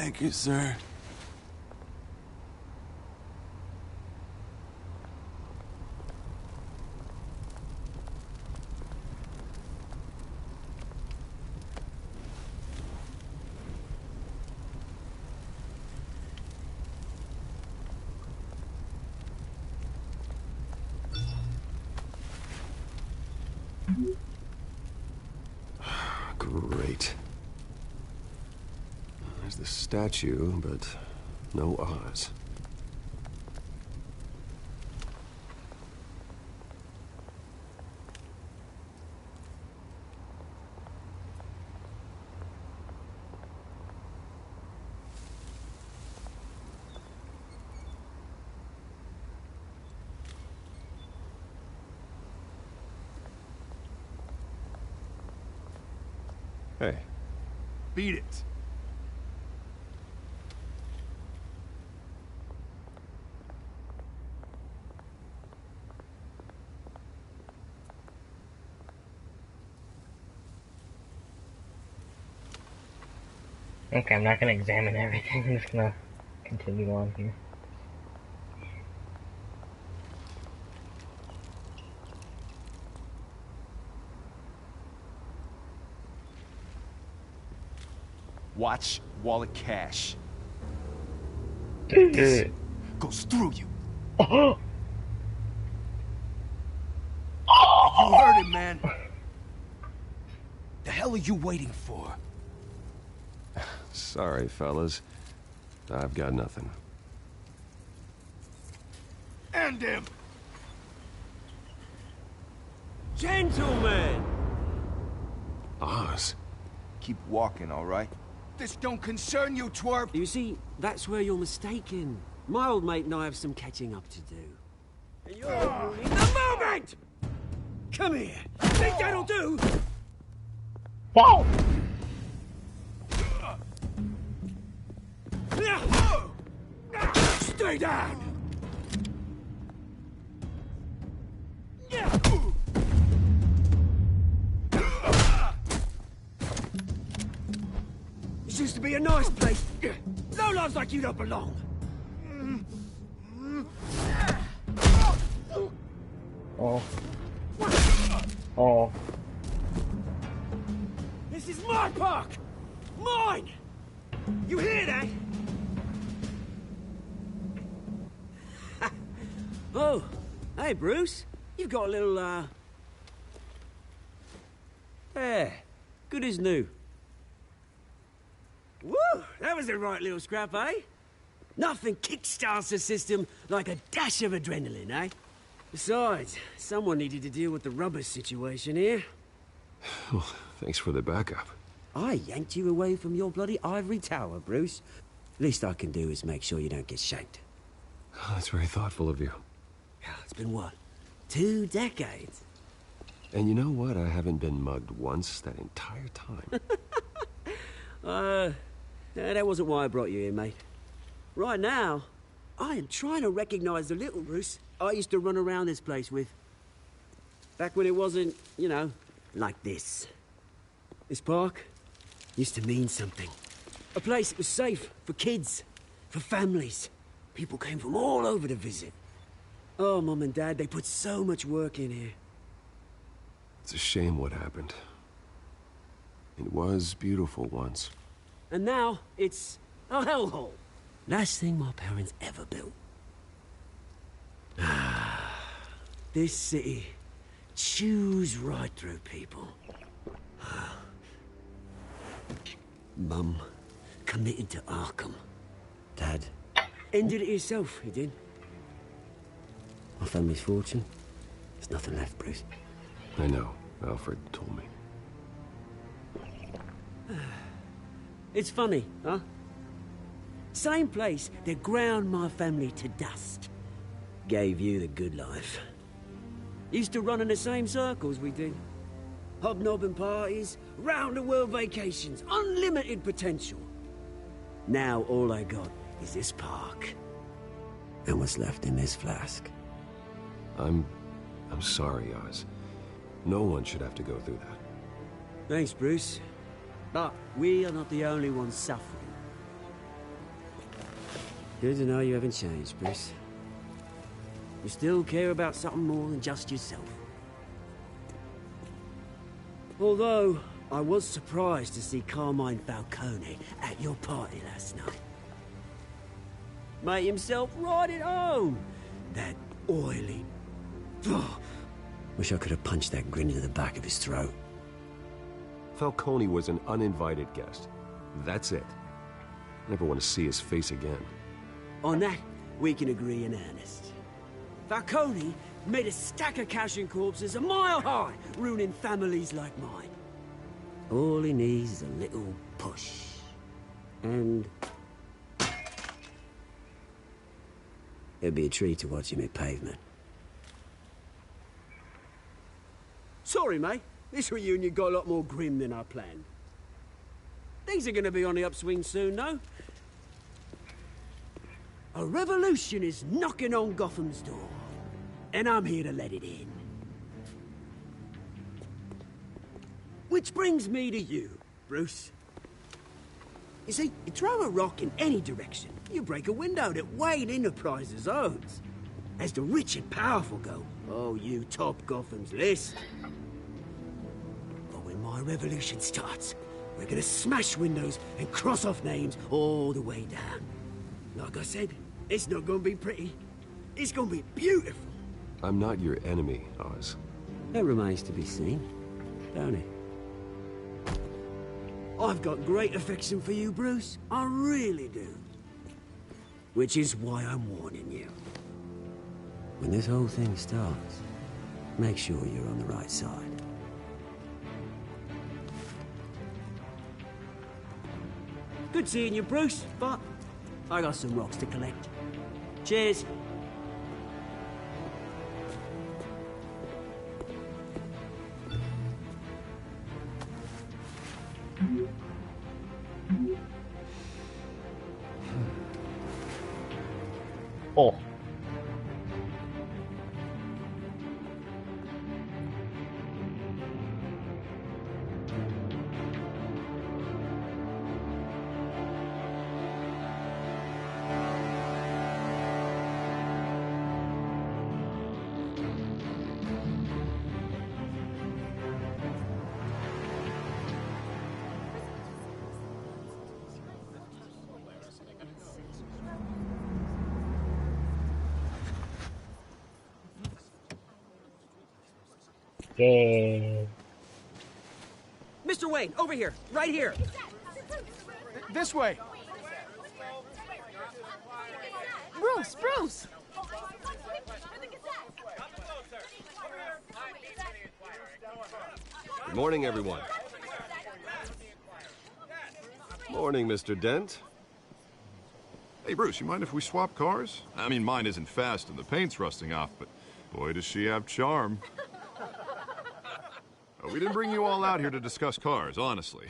Speaker 15: Thank you, sir.
Speaker 9: Great. There's the statue, but no Oz. Hey.
Speaker 15: Beat it.
Speaker 1: Okay, I'm not gonna examine everything. I'm just gonna continue on here.
Speaker 15: Watch wallet cash.
Speaker 1: Dude.
Speaker 15: This goes through you.
Speaker 1: Oh.
Speaker 15: You heard it, man. The hell are you waiting for?
Speaker 9: Sorry, fellas. I've got nothing.
Speaker 15: End him!
Speaker 16: Gentlemen!
Speaker 9: Oz.
Speaker 15: Keep walking, all right? This don't concern you, twerp!
Speaker 16: You see, that's where you're mistaken. My old mate and I have some catching up to do. And you're ruining the moment! Come here! Think that'll do?
Speaker 1: Whoa!
Speaker 16: Stay down! This used to be a nice place. Lowlifes like you don't belong.
Speaker 1: Oh. Oh.
Speaker 16: This is my park! Mine! You hear that? Oh, hey, Bruce. You've got a little, There. Good as new. Woo! That was a right little scrap, eh? Nothing kickstarts the system like a dash of adrenaline, eh? Besides, someone needed to deal with the rubber situation here.
Speaker 9: Well, thanks for the backup.
Speaker 16: I yanked you away from your bloody ivory tower, Bruce. Least I can do is make sure you don't get shanked.
Speaker 9: Oh, that's very thoughtful of you.
Speaker 16: It's been what? 2 decades?
Speaker 9: And you know what? I haven't been mugged once that entire time.
Speaker 16: That wasn't why I brought you here, mate. Right now, I am trying to recognize the little Bruce I used to run around this place with. Back when it wasn't, you know, like this. This park used to mean something. A place that was safe for kids, for families. People came from all over to visit. Oh, Mum and Dad, they put so much work in here.
Speaker 9: It's a shame what happened. It was beautiful once.
Speaker 16: And now, it's a hellhole. Last thing my parents ever built. This city chews right through people. Mum committed to Arkham. Dad ended it himself, he did. My family's fortune, there's nothing left, Bruce.
Speaker 9: I know. Alfred told me.
Speaker 16: It's funny, huh? Same place that ground my family to dust. Gave you the good life. Used to run in the same circles we did. Hobnobbing parties, round-the-world vacations, unlimited potential. Now all I got is this park. And what's left in this flask.
Speaker 9: I'm sorry, Oz. No one should have to go through that.
Speaker 16: Thanks, Bruce. But we are not the only ones suffering. Good to know you haven't changed, Bruce. You still care about something more than just yourself. Although, I was surprised to see Carmine Falcone at your party last night. Made himself right at home. That oily... Wish I could have punched that grin into the back of his throat.
Speaker 9: Falcone was an uninvited guest. That's it. Never want to see his face again.
Speaker 16: On that, we can agree in earnest. Falcone made a stack of cashing corpses a mile high, ruining families like mine. All he needs is a little push. And... it'd be a treat to watch him hit pavement. Sorry, mate. This reunion got a lot more grim than I planned. Things are gonna be on the upswing soon, though. A revolution is knocking on Gotham's door, and I'm here to let it in. Which brings me to you, Bruce. You see, you throw a rock in any direction, you break a window that Wayne Enterprises owns. As the rich and powerful go, oh, you top Gotham's list. But when my revolution starts, we're gonna smash windows and cross off names all the way down. Like I said, it's not gonna be pretty. It's gonna be beautiful.
Speaker 9: I'm not your enemy, Oz.
Speaker 16: That remains to be seen, don't it? I've got great affection for you, Bruce. I really do. Which is why I'm warning you. When this whole thing starts, make sure you're on the right side. Good seeing you, Bruce, but I got some rocks to collect. Cheers.
Speaker 1: Oh. Yeah.
Speaker 16: Mr. Wayne, over here, right here.
Speaker 15: This way.
Speaker 7: Bruce, Bruce!
Speaker 9: Good morning, everyone. Morning, Mr. Dent.
Speaker 3: Hey, Bruce, you mind if we swap cars? I mean, mine isn't fast and the paint's rusting off, but boy, does she have charm. We didn't bring you all out here to discuss cars, honestly.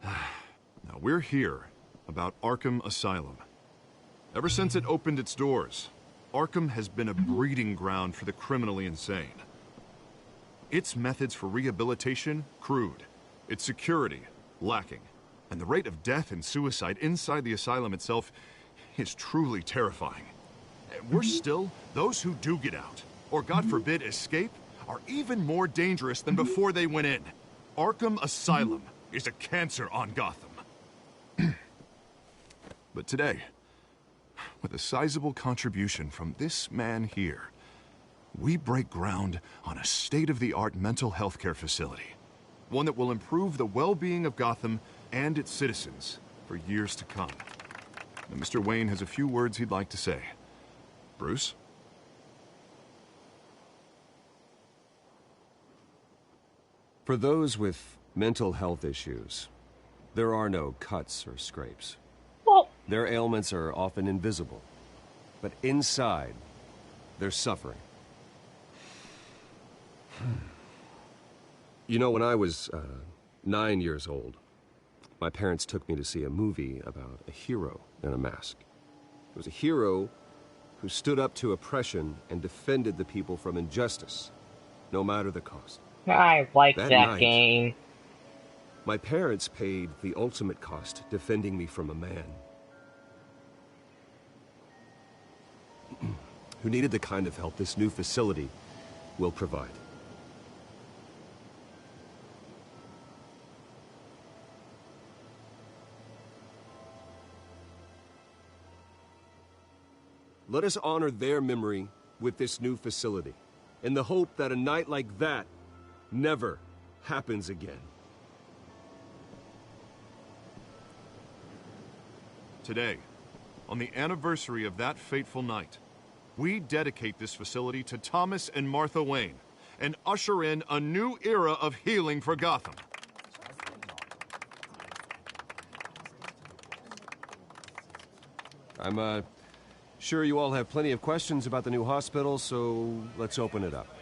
Speaker 3: Now, we're here about Arkham Asylum. Ever since it opened its doors, Arkham has been a breeding ground for the criminally insane. Its methods for rehabilitation, crude. Its security, lacking. And the rate of death and suicide inside the asylum itself is truly terrifying. Worse still, those who do get out, or God forbid, escape, are even more dangerous than before they went in. Arkham Asylum is a cancer on Gotham. But today, with a sizable contribution from this man here, we break ground on a state-of-the-art mental health care facility. One that will improve the well-being of Gotham and its citizens for years to come. Now, Mr. Wayne has a few words he'd like to say. Bruce?
Speaker 9: For those with mental health issues, there are no cuts or scrapes.
Speaker 1: Well,
Speaker 9: their ailments are often invisible, but inside, they're suffering. You know, when I was 9 years old, my parents took me to see a movie about a hero in a mask. It was a hero who stood up to oppression and defended the people from injustice, no matter the cost.
Speaker 1: I like that
Speaker 9: night,
Speaker 1: game.
Speaker 9: My parents paid the ultimate cost defending me from a man. who needed the kind of help this new facility will provide. Let us honor their memory with this new facility, in the hope that a night like that never happens again.
Speaker 3: Today, on the anniversary of that fateful night, we dedicate this facility to Thomas and Martha Wayne and usher in a new era of healing for Gotham.
Speaker 9: I'm, sure you all have plenty of questions about the new hospital, so let's open it up.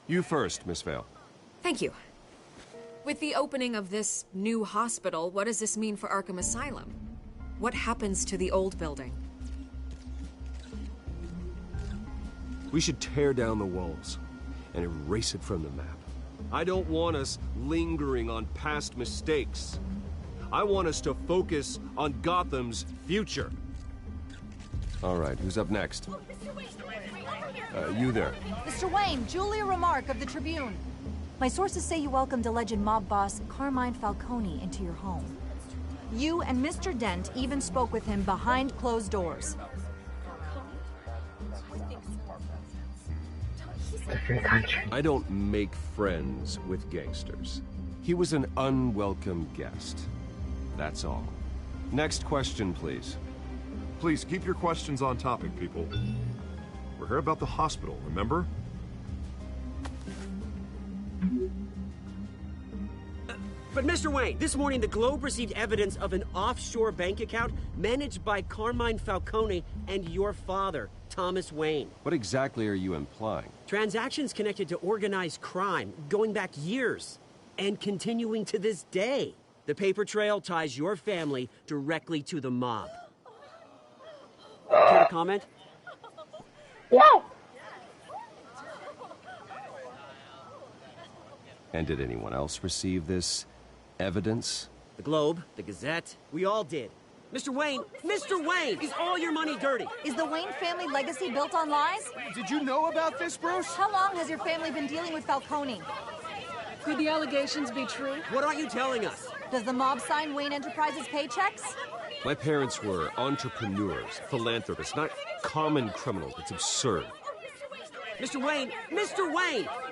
Speaker 9: You first, Miss Vale.
Speaker 11: Thank you. With the opening of this new hospital, what does this mean for Arkham Asylum? What happens to the old building?
Speaker 9: We should tear down the walls and erase it from the map. I don't want us lingering on past mistakes. I want us to focus on Gotham's future. All right, who's up next? You there.
Speaker 17: Mr. Wayne, Julia Remark of the Tribune. My sources say you welcomed alleged mob boss Carmine Falcone into your home. You and Mr. Dent even spoke with him behind closed doors.
Speaker 1: Different country.
Speaker 9: I don't make friends with gangsters. He was an unwelcome guest. That's all. Next question, please.
Speaker 3: Please keep your questions on topic, people. We're here about the hospital, remember?
Speaker 16: But Mr. Wayne, this morning the Globe received evidence of an offshore bank account managed by Carmine Falcone and your father, Thomas Wayne.
Speaker 9: What exactly are you implying?
Speaker 16: Transactions connected to organized crime, going back years, and continuing to this day. The paper trail ties your family directly to the mob. Care to comment?
Speaker 1: Wow!
Speaker 9: And did anyone else receive this evidence?
Speaker 16: The Globe, the Gazette, we all did. Mr. Wayne, is all your money dirty?
Speaker 17: Is the Wayne family legacy built on lies?
Speaker 15: Did you know about this, Bruce?
Speaker 17: How long has your family been dealing with Falcone?
Speaker 7: Could the allegations be true?
Speaker 16: What aren't you telling us?
Speaker 17: Does the mob sign Wayne Enterprises paychecks?
Speaker 9: My parents were entrepreneurs, philanthropists, not common criminals. It's absurd.
Speaker 16: Mr. Wayne!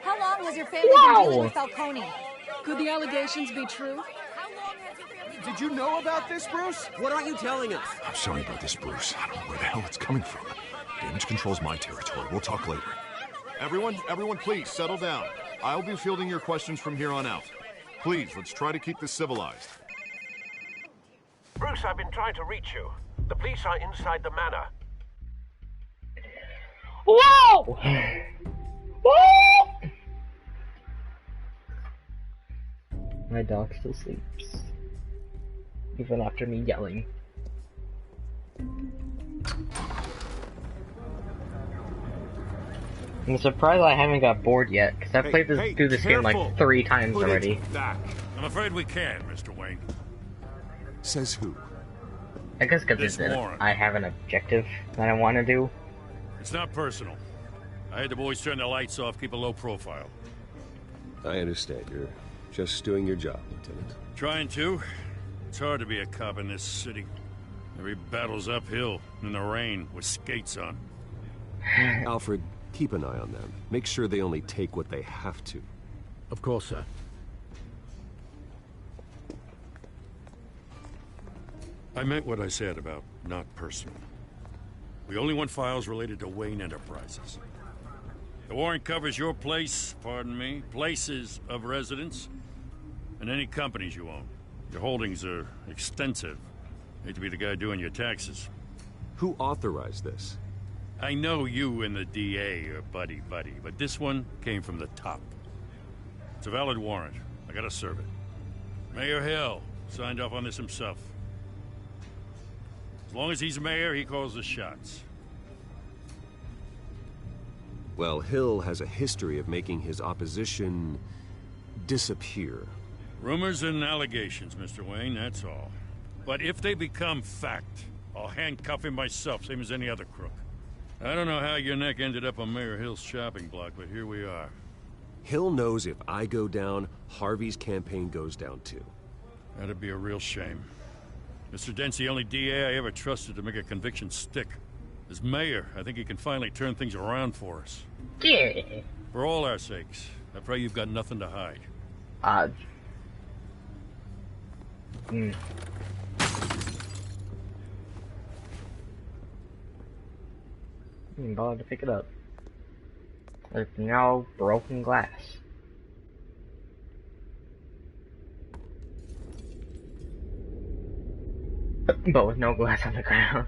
Speaker 17: How long has your family been dealing with Falcone?
Speaker 7: Could the allegations be true?
Speaker 15: Did you know about this, Bruce?
Speaker 16: What aren't you telling us?
Speaker 3: I'm sorry about this, Bruce. I don't know where the hell it's coming from. Damage control's my territory. We'll talk later. Everyone, please, settle down. I'll be fielding your questions from here on out. Please, let's try to keep this civilized.
Speaker 6: Bruce, I've been trying to reach you. The police are inside the manor.
Speaker 1: Whoa! Whoa! My dog still sleeps. Even after me yelling. I'm surprised I haven't got bored yet, because I've played through this game like 3 times already.
Speaker 4: I'm afraid we can't, Mr. Wayne.
Speaker 9: Says who?
Speaker 1: I guess because I have an objective that I want to do.
Speaker 4: It's not personal. I had the boys turn the lights off, keep a low profile.
Speaker 9: I understand. You're just doing your job, Lieutenant.
Speaker 4: Trying to. It's hard to be a cop in this city. Every battle's uphill, in the rain, with skates on.
Speaker 9: Alfred, keep an eye on them. Make sure they only take what they have to.
Speaker 6: Of course, sir.
Speaker 4: I meant what I said about not personal. We only want files related to Wayne Enterprises. The warrant covers your place, pardon me, places of residence, and any companies you own. Your holdings are extensive. Hate to be the guy doing your taxes.
Speaker 9: Who authorized this?
Speaker 4: I know you and the DA are buddy-buddy, but this one came from the top. It's a valid warrant. I gotta serve it. Mayor Hill signed off on this himself. As long as he's mayor, he calls the shots.
Speaker 9: Well, Hill has a history of making his opposition disappear.
Speaker 4: Rumors and allegations, Mr. Wayne, that's all. But if they become fact, I'll handcuff him myself, same as any other crook. I don't know how your neck ended up on Mayor Hill's shopping block, but here we are.
Speaker 9: Hill knows if I go down, Harvey's campaign goes down too.
Speaker 4: That'd be a real shame. Mr. Dent's the only DA I ever trusted to make a conviction stick. As mayor, I think he can finally turn things around for us.
Speaker 1: Yeah.
Speaker 4: For all our sakes, I pray you've got nothing to hide.
Speaker 1: I'm about to pick it up. There's now broken glass. But with no glass on the ground.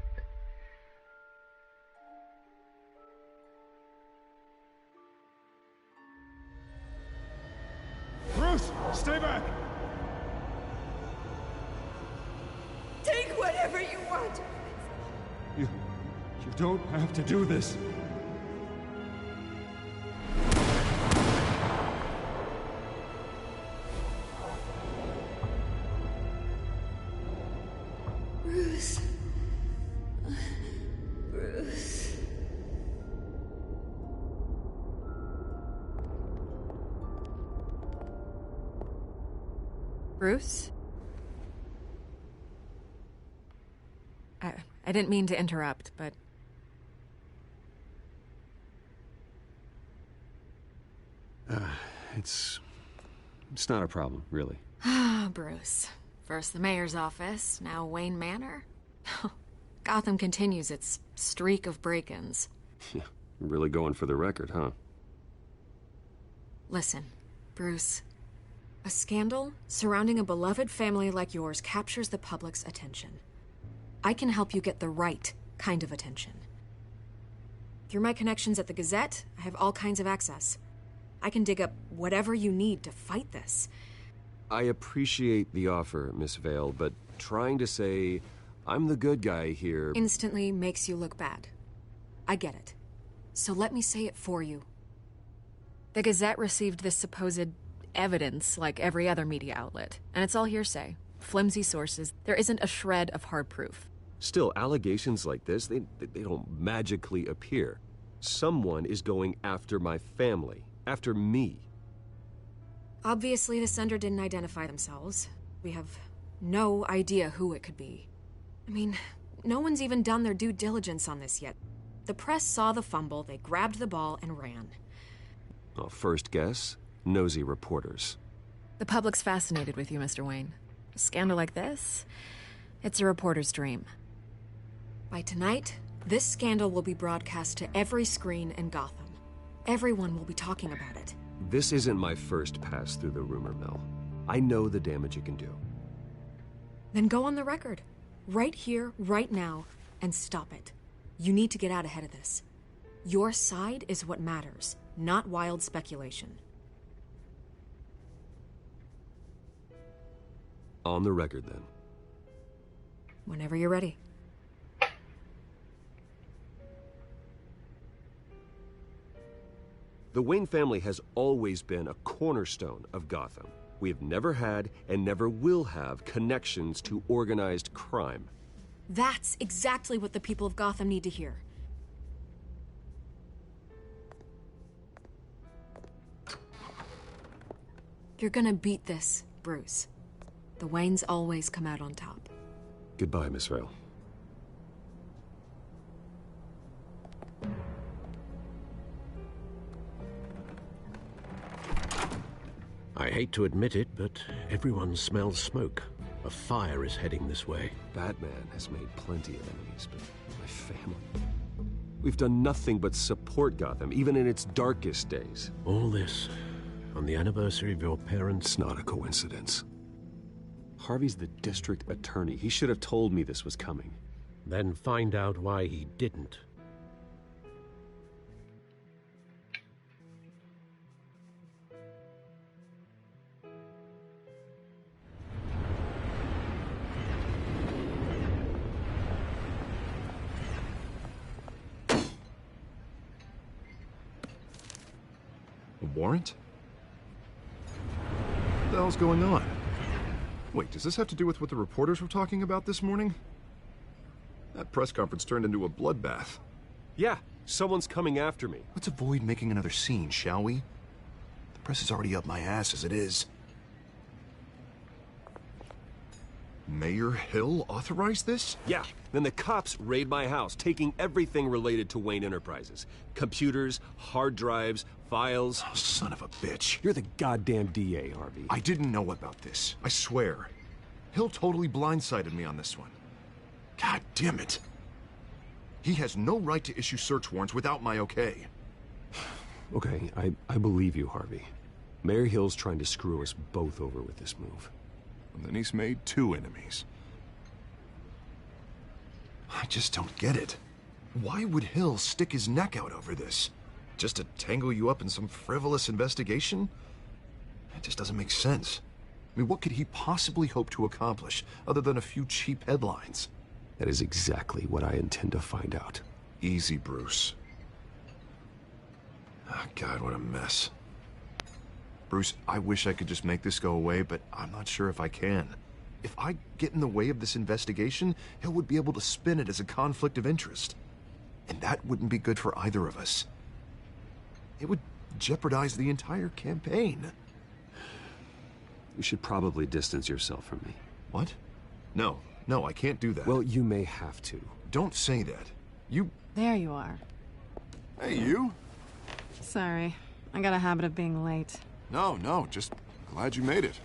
Speaker 3: Bruce, stay back!
Speaker 10: Take whatever you want.
Speaker 3: You don't have to do this.
Speaker 10: Bruce. Bruce.
Speaker 11: Bruce? I didn't mean to interrupt, but...
Speaker 9: It's not a problem, really.
Speaker 11: Ah, Bruce. First the mayor's office, now Wayne Manor. Gotham continues its streak of break-ins.
Speaker 9: Yeah, really going for the record, huh?
Speaker 11: Listen, Bruce. A scandal surrounding a beloved family like yours captures the public's attention. I can help you get the right kind of attention. Through my connections at the Gazette, I have all kinds of access. I can dig up whatever you need to fight this.
Speaker 9: I appreciate the offer, Miss Vale, but trying to say I'm the good guy here...
Speaker 11: instantly makes you look bad. I get it. So let me say it for you. The Gazette received this supposed evidence like every other media outlet, and it's all hearsay. Flimsy sources. There isn't a shred of hard proof.
Speaker 9: Still, allegations like this, they don't magically appear. Someone is going after my family. After me.
Speaker 11: Obviously, the sender didn't identify themselves. We have no idea who it could be. I mean, no one's even done their due diligence on this yet. The press saw the fumble, they grabbed the ball and ran.
Speaker 9: Well, first guess, nosy reporters.
Speaker 11: The public's fascinated with you, Mr. Wayne. A scandal like this, it's a reporter's dream. By tonight, this scandal will be broadcast to every screen in Gotham. Everyone will be talking about it.
Speaker 9: This isn't my first pass through the rumor mill. I know the damage it can do.
Speaker 11: Then go on the record. Right here, right now, and stop it. You need to get out ahead of this. Your side is what matters, not wild speculation.
Speaker 9: On the record, then.
Speaker 11: Whenever you're ready.
Speaker 9: The Wayne family has always been a cornerstone of Gotham. We have never had and never will have connections to organized crime.
Speaker 11: That's exactly what the people of Gotham need to hear. You're gonna beat this, Bruce. The Waynes always come out on top.
Speaker 9: Goodbye, Miss Vale.
Speaker 6: I hate to admit it, but everyone smells smoke. A fire is heading this way.
Speaker 9: Batman has made plenty of enemies, but my family... We've done nothing but support Gotham, even in its darkest days.
Speaker 6: All this on the anniversary of your parents'...
Speaker 9: It's not a coincidence. Harvey's the district attorney. He should have told me this was coming.
Speaker 6: Then find out why he didn't.
Speaker 3: A warrant? What the hell's going on? Wait, does this have to do with what the reporters were talking about this morning? That press conference turned into a bloodbath.
Speaker 9: Yeah, Someone's coming after me.
Speaker 3: Let's avoid making another scene, shall we? The press is already up my ass as it is. Mayor Hill authorized this?
Speaker 9: Yeah. Then the cops raid my house, taking everything related to Wayne Enterprises. Computers, hard drives, files.
Speaker 3: Oh, son of a bitch.
Speaker 9: You're the goddamn DA, Harvey.
Speaker 3: I didn't know about this. I swear. Hill totally blindsided me on this one. God damn it. He has no right to issue search warrants without my okay.
Speaker 9: Okay, I believe you, Harvey. Mayor Hill's trying to screw us both over with this move.
Speaker 3: And then he's made 2 enemies. I just don't get it. Why would Hill stick his neck out over this? Just to tangle you up in some frivolous investigation? It just doesn't make sense. I mean, what could he possibly hope to accomplish other than a few cheap headlines?
Speaker 9: That is exactly what I intend to find out.
Speaker 3: Easy, Bruce. Oh, God, what a mess. Bruce, I wish I could just make this go away, but I'm not sure if I can. If I get in the way of this investigation, Hill would be able to spin it as a conflict of interest. And that wouldn't be good for either of us. It would jeopardize the entire campaign.
Speaker 9: You should probably distance yourself from me.
Speaker 3: What? No, I can't do that.
Speaker 9: Well, you may have to.
Speaker 3: Don't say that. You...
Speaker 7: There you are.
Speaker 3: Hey, you?
Speaker 7: Sorry. I got a habit of being late.
Speaker 3: No, just glad you made it.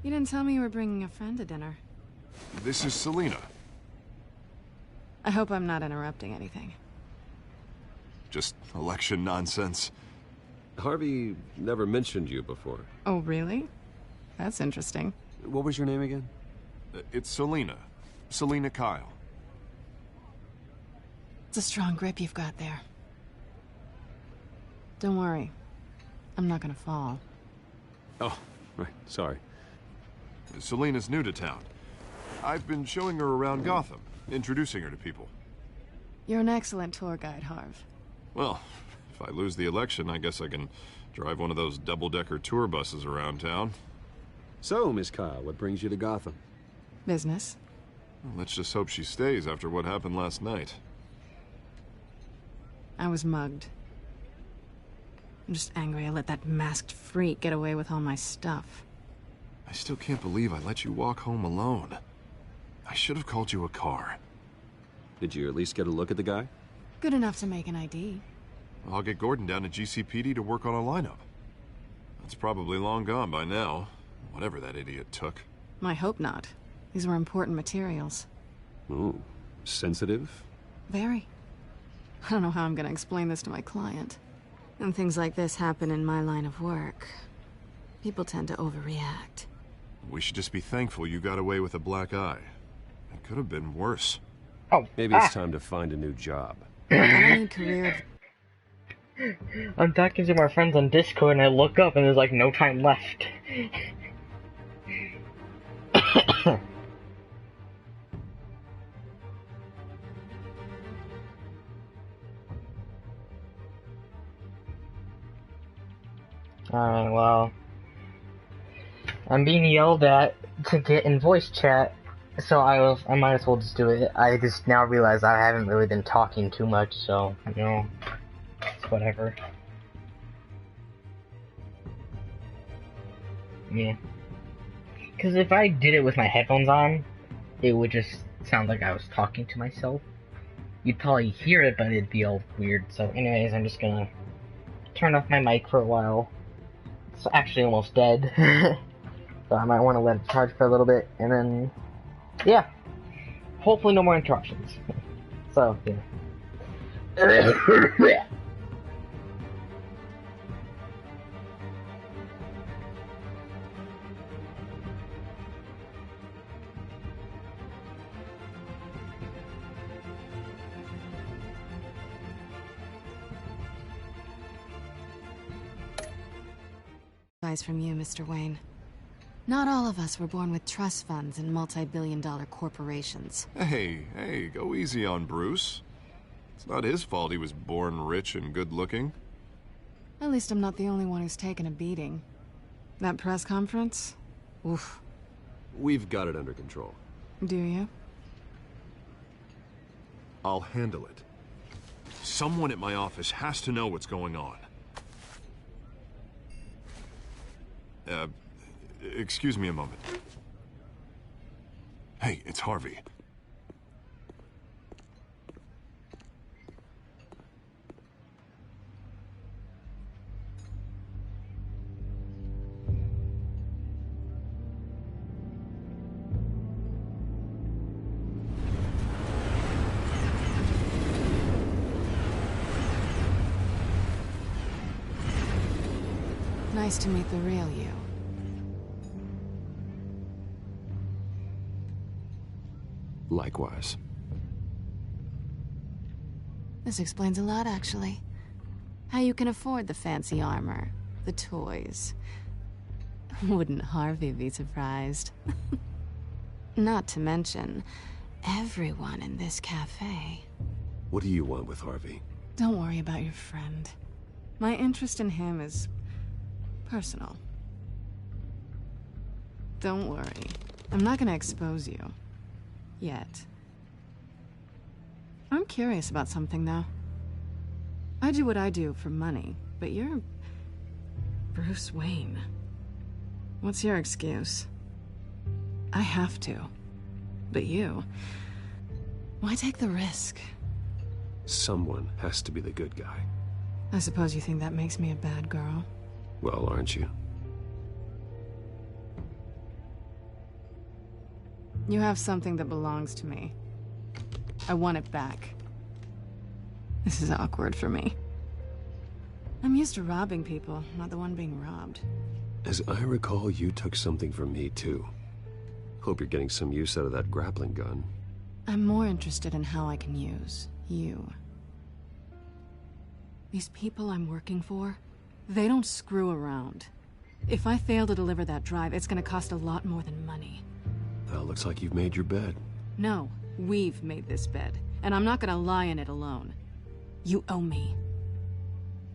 Speaker 7: You didn't tell me you were bringing a friend to dinner.
Speaker 3: This is Selina.
Speaker 7: I hope I'm not interrupting anything.
Speaker 3: Just election nonsense.
Speaker 9: Harvey never mentioned you before.
Speaker 7: Oh, really? That's interesting.
Speaker 9: What was your name again?
Speaker 3: It's Selina. Selina Kyle.
Speaker 7: It's a strong grip you've got there. Don't worry. I'm not gonna fall.
Speaker 9: Oh, right. Sorry.
Speaker 3: Selina's new to town. I've been showing her around Gotham, introducing her to people.
Speaker 7: You're an excellent tour guide, Harv.
Speaker 3: Well, if I lose the election, I guess I can drive one of those double-decker tour buses around town.
Speaker 9: So, Miss Kyle, what brings you to Gotham?
Speaker 7: Business.
Speaker 3: Well, let's just hope she stays after what happened last night.
Speaker 7: I was mugged. I'm just angry I let that masked freak get away with all my stuff.
Speaker 3: I still can't believe I let you walk home alone. I should have called you a car.
Speaker 9: Did you at least get a look at the guy?
Speaker 7: Good enough to make an ID.
Speaker 3: I'll get Gordon down to GCPD to work on a lineup. That's probably long gone by now, whatever that idiot took.
Speaker 7: I hope not. These were important materials.
Speaker 9: Ooh, sensitive?
Speaker 7: Very. I don't know how I'm gonna explain this to my client. And things like this happen in my line of work. People tend to overreact.
Speaker 3: We should just be thankful you got away with a black eye. It could have been worse.
Speaker 1: Oh,
Speaker 9: maybe it's time to find a new job.
Speaker 7: I don't need career.
Speaker 1: I'm talking to my friends on Discord and I look up and there's like no time left. Alright, well, I'm being yelled at to get in voice chat, so I might as well just do it. I just now realize I haven't really been talking too much, so, you know, it's whatever. Yeah. Because if I did it with my headphones on, it would just sound like I was talking to myself. You'd probably hear it, but it'd be all weird. So anyways, I'm just gonna turn off my mic for a while. It's actually almost dead. So I might want to let it charge for a little bit, and then, yeah. Hopefully no more interruptions. So, yeah.
Speaker 7: From you, Mr. Wayne. Not all of us were born with trust funds and multi-billion-dollar corporations.
Speaker 3: Hey, go easy on Bruce. It's not his fault he was born rich and good-looking.
Speaker 7: At least I'm not the only one who's taken a beating. That press conference? Oof.
Speaker 9: We've got it under control.
Speaker 7: Do you?
Speaker 3: I'll handle it. Someone at my office has to know what's going on. Excuse me a moment. Hey, it's Harvey.
Speaker 7: Nice to meet the real you.
Speaker 9: Likewise.
Speaker 7: This explains a lot, actually. How you can afford the fancy armor, the toys. Wouldn't Harvey be surprised? Not to mention, everyone in this cafe.
Speaker 9: What do you want with Harvey?
Speaker 7: Don't worry about your friend. My interest in him is personal. Don't worry. I'm not gonna expose you. Yet. I'm curious about something, though. I do what I do for money, but you're Bruce Wayne. What's your excuse? I have to. But you... why take the risk?
Speaker 9: Someone has to be the good guy.
Speaker 7: I suppose you think that makes me a bad girl?
Speaker 9: Well, aren't you?
Speaker 7: You have something that belongs to me. I want it back. This is awkward for me. I'm used to robbing people, not the one being robbed.
Speaker 9: As I recall, you took something from me, too. Hope you're getting some use out of that grappling gun.
Speaker 7: I'm more interested in how I can use you. These people I'm working for, they don't screw around. If I fail to deliver that drive, it's gonna cost a lot more than money.
Speaker 9: Well, looks like you've made your bed.
Speaker 7: No, we've made this bed, and I'm not gonna lie in it alone. You owe me.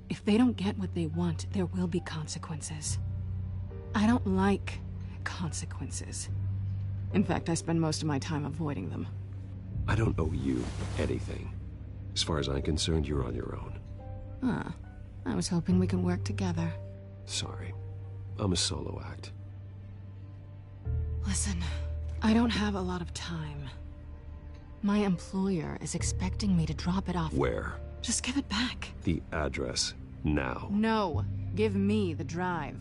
Speaker 7: If they don't get what they want, there will be consequences. I don't like consequences. In fact, I spend most of my time avoiding them.
Speaker 9: I don't owe you anything. As far as I'm concerned, you're on your own.
Speaker 7: Huh. I was hoping we could work together.
Speaker 9: Sorry. I'm a solo act.
Speaker 7: Listen, I don't have a lot of time. My employer is expecting me to drop it off.
Speaker 9: Where?
Speaker 7: Just give it back.
Speaker 9: The address, now.
Speaker 7: No. Give me the drive.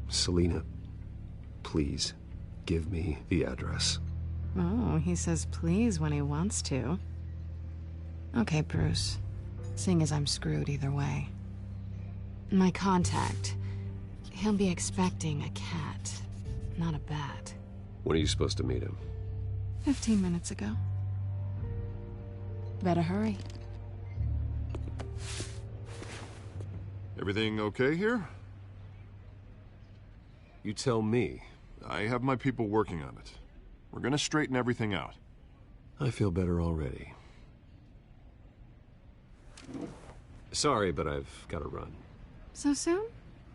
Speaker 9: Selina, please, give me the address.
Speaker 7: Oh, he says please when he wants to. Okay, Bruce. Seeing as I'm screwed either way. My contact. He'll be expecting a cat, not a bat.
Speaker 9: When are you supposed to meet him?
Speaker 7: 15 minutes ago. Better hurry.
Speaker 3: Everything okay here?
Speaker 9: You tell me.
Speaker 3: I have my people working on it. We're gonna straighten everything out.
Speaker 9: I feel better already. Sorry, but I've got to run.
Speaker 7: So soon?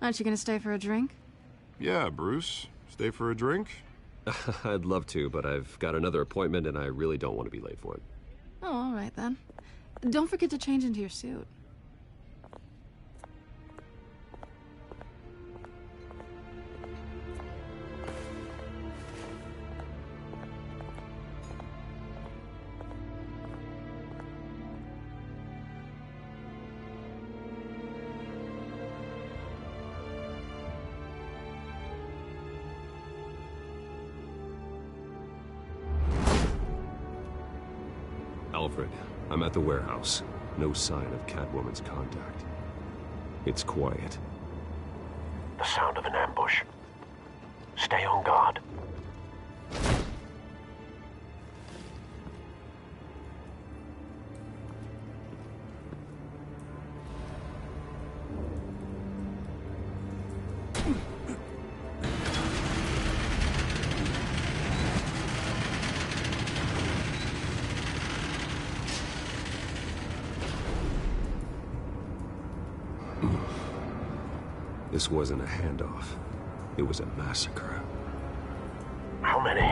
Speaker 7: Aren't you gonna stay for a drink?
Speaker 3: Yeah, Bruce. Stay for a drink?
Speaker 9: I'd love to, but I've got another appointment and I really don't want to be late for it.
Speaker 7: Oh, all right then. Don't forget to change into your suit.
Speaker 9: Alfred, I'm at the warehouse. No sign of Catwoman's contact. It's quiet.
Speaker 6: The sound of an ambush. Stay on guard.
Speaker 9: This wasn't a handoff. It was a massacre.
Speaker 6: How many?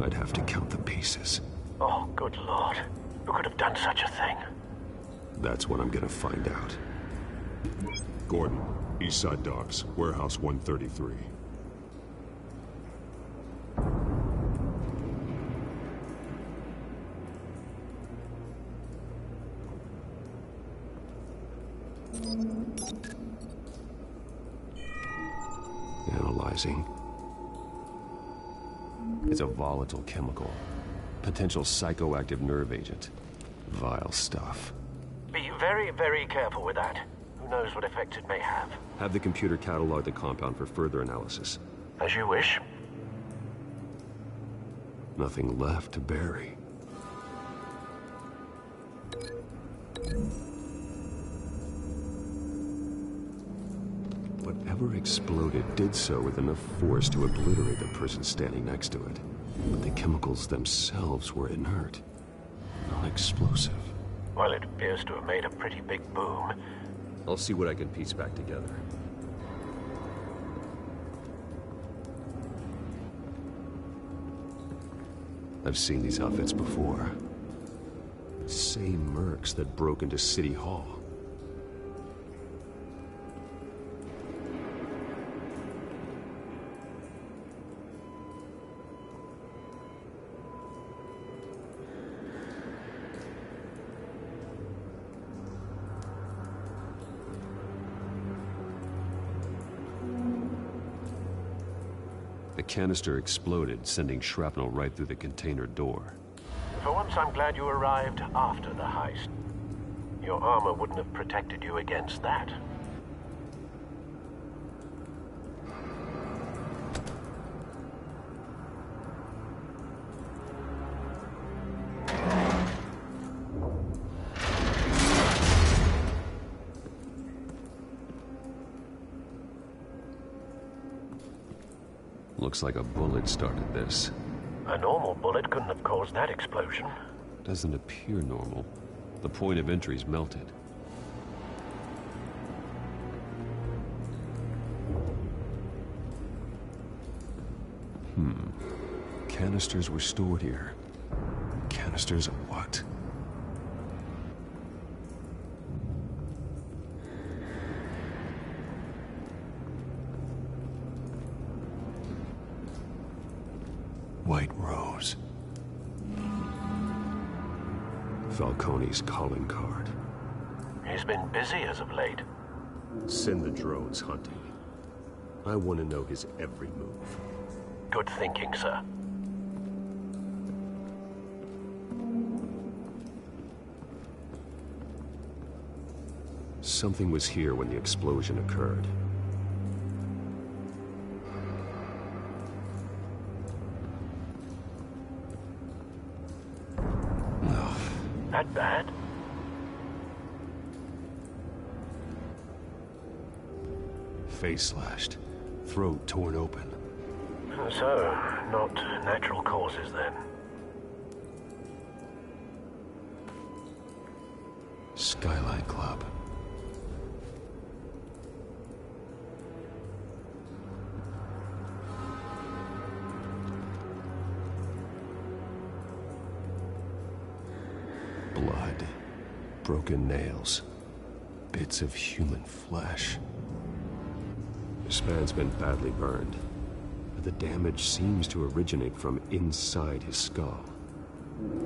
Speaker 9: I'd have to count the pieces.
Speaker 6: Oh, good lord. Who could have done such a thing?
Speaker 9: That's what I'm gonna find out.
Speaker 5: Gordon, Eastside Docks, Warehouse 133.
Speaker 9: Analyzing. It's a volatile chemical. Potential psychoactive nerve agent. Vile stuff.
Speaker 6: Be very, very careful with that. Who knows what effect it may have.
Speaker 9: Have the computer catalog the compound for further analysis.
Speaker 6: As you wish.
Speaker 9: Nothing left to bury. Whatever exploded did so with enough force to obliterate the person standing next to it. But the chemicals themselves were inert, non-explosive.
Speaker 6: Well, it appears to have made a pretty big boom.
Speaker 9: I'll see what I can piece back together. I've seen these outfits before. Same mercs that broke into City Hall. The canister exploded, sending shrapnel right through the container door.
Speaker 6: For once, I'm glad you arrived after the heist. Your armor wouldn't have protected you against that.
Speaker 9: Looks like a bullet started this.
Speaker 6: A normal bullet couldn't have caused that explosion.
Speaker 9: Doesn't appear normal. The point of entry's melted. Canisters were stored here. Canisters of what? White Rose. Falcone's calling card.
Speaker 6: He's been busy as of late.
Speaker 9: Send the drones hunting. I want to know his every move.
Speaker 6: Good thinking, sir.
Speaker 9: Something was here when the explosion occurred.
Speaker 6: That bad?
Speaker 9: Face slashed, throat torn open.
Speaker 6: So, not natural causes then.
Speaker 9: Skylight Club. Blood, broken nails, bits of human flesh. This man's been badly burned, but the damage seems to originate from inside his skull.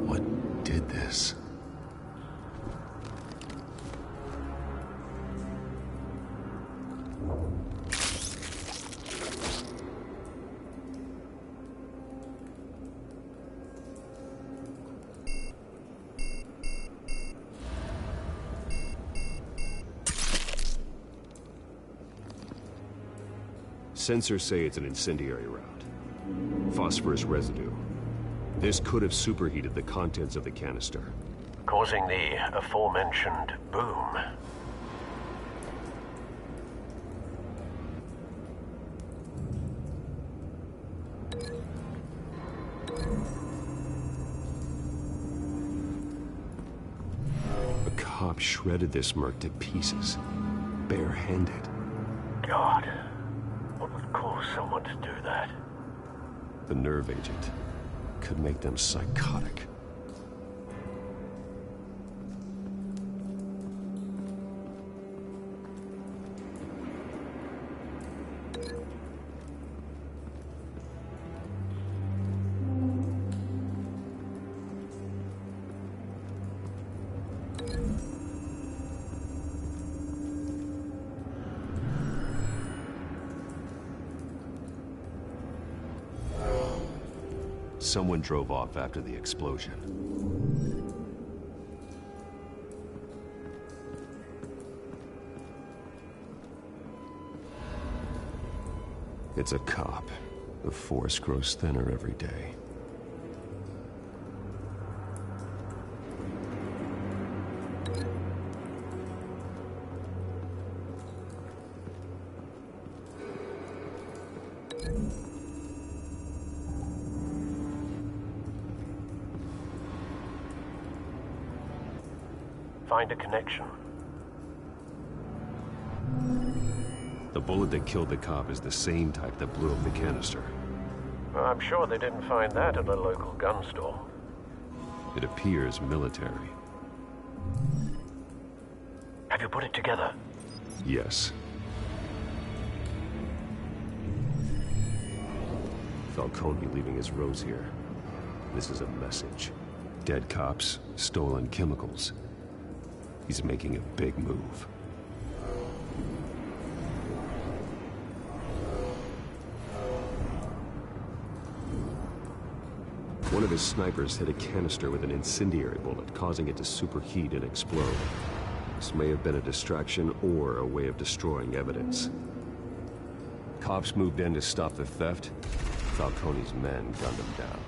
Speaker 9: What did this? Sensors say it's an incendiary route. Phosphorus residue. This could have superheated the contents of the canister,
Speaker 6: causing the aforementioned boom.
Speaker 5: shredded this merc to pieces, barehanded.
Speaker 18: God, what would cause someone to do that?
Speaker 5: The nerve agent could make them psychotic. Someone drove off after the explosion. It's a cop. The force grows thinner every day.
Speaker 18: Find a connection.
Speaker 5: The bullet that killed the cop is the same type that blew up the canister.
Speaker 18: Well, I'm sure they didn't find that at a local gun store.
Speaker 5: It appears military.
Speaker 18: Have you put it together?
Speaker 5: Yes. Falcone leaving his rose here. This is a message. Dead cops, stolen chemicals. He's making a big move. One of his snipers hit a canister with an incendiary bullet, causing it to superheat and explode. This may have been a distraction or a way of destroying evidence. Cops moved in to stop the theft. Falcone's men gunned him down.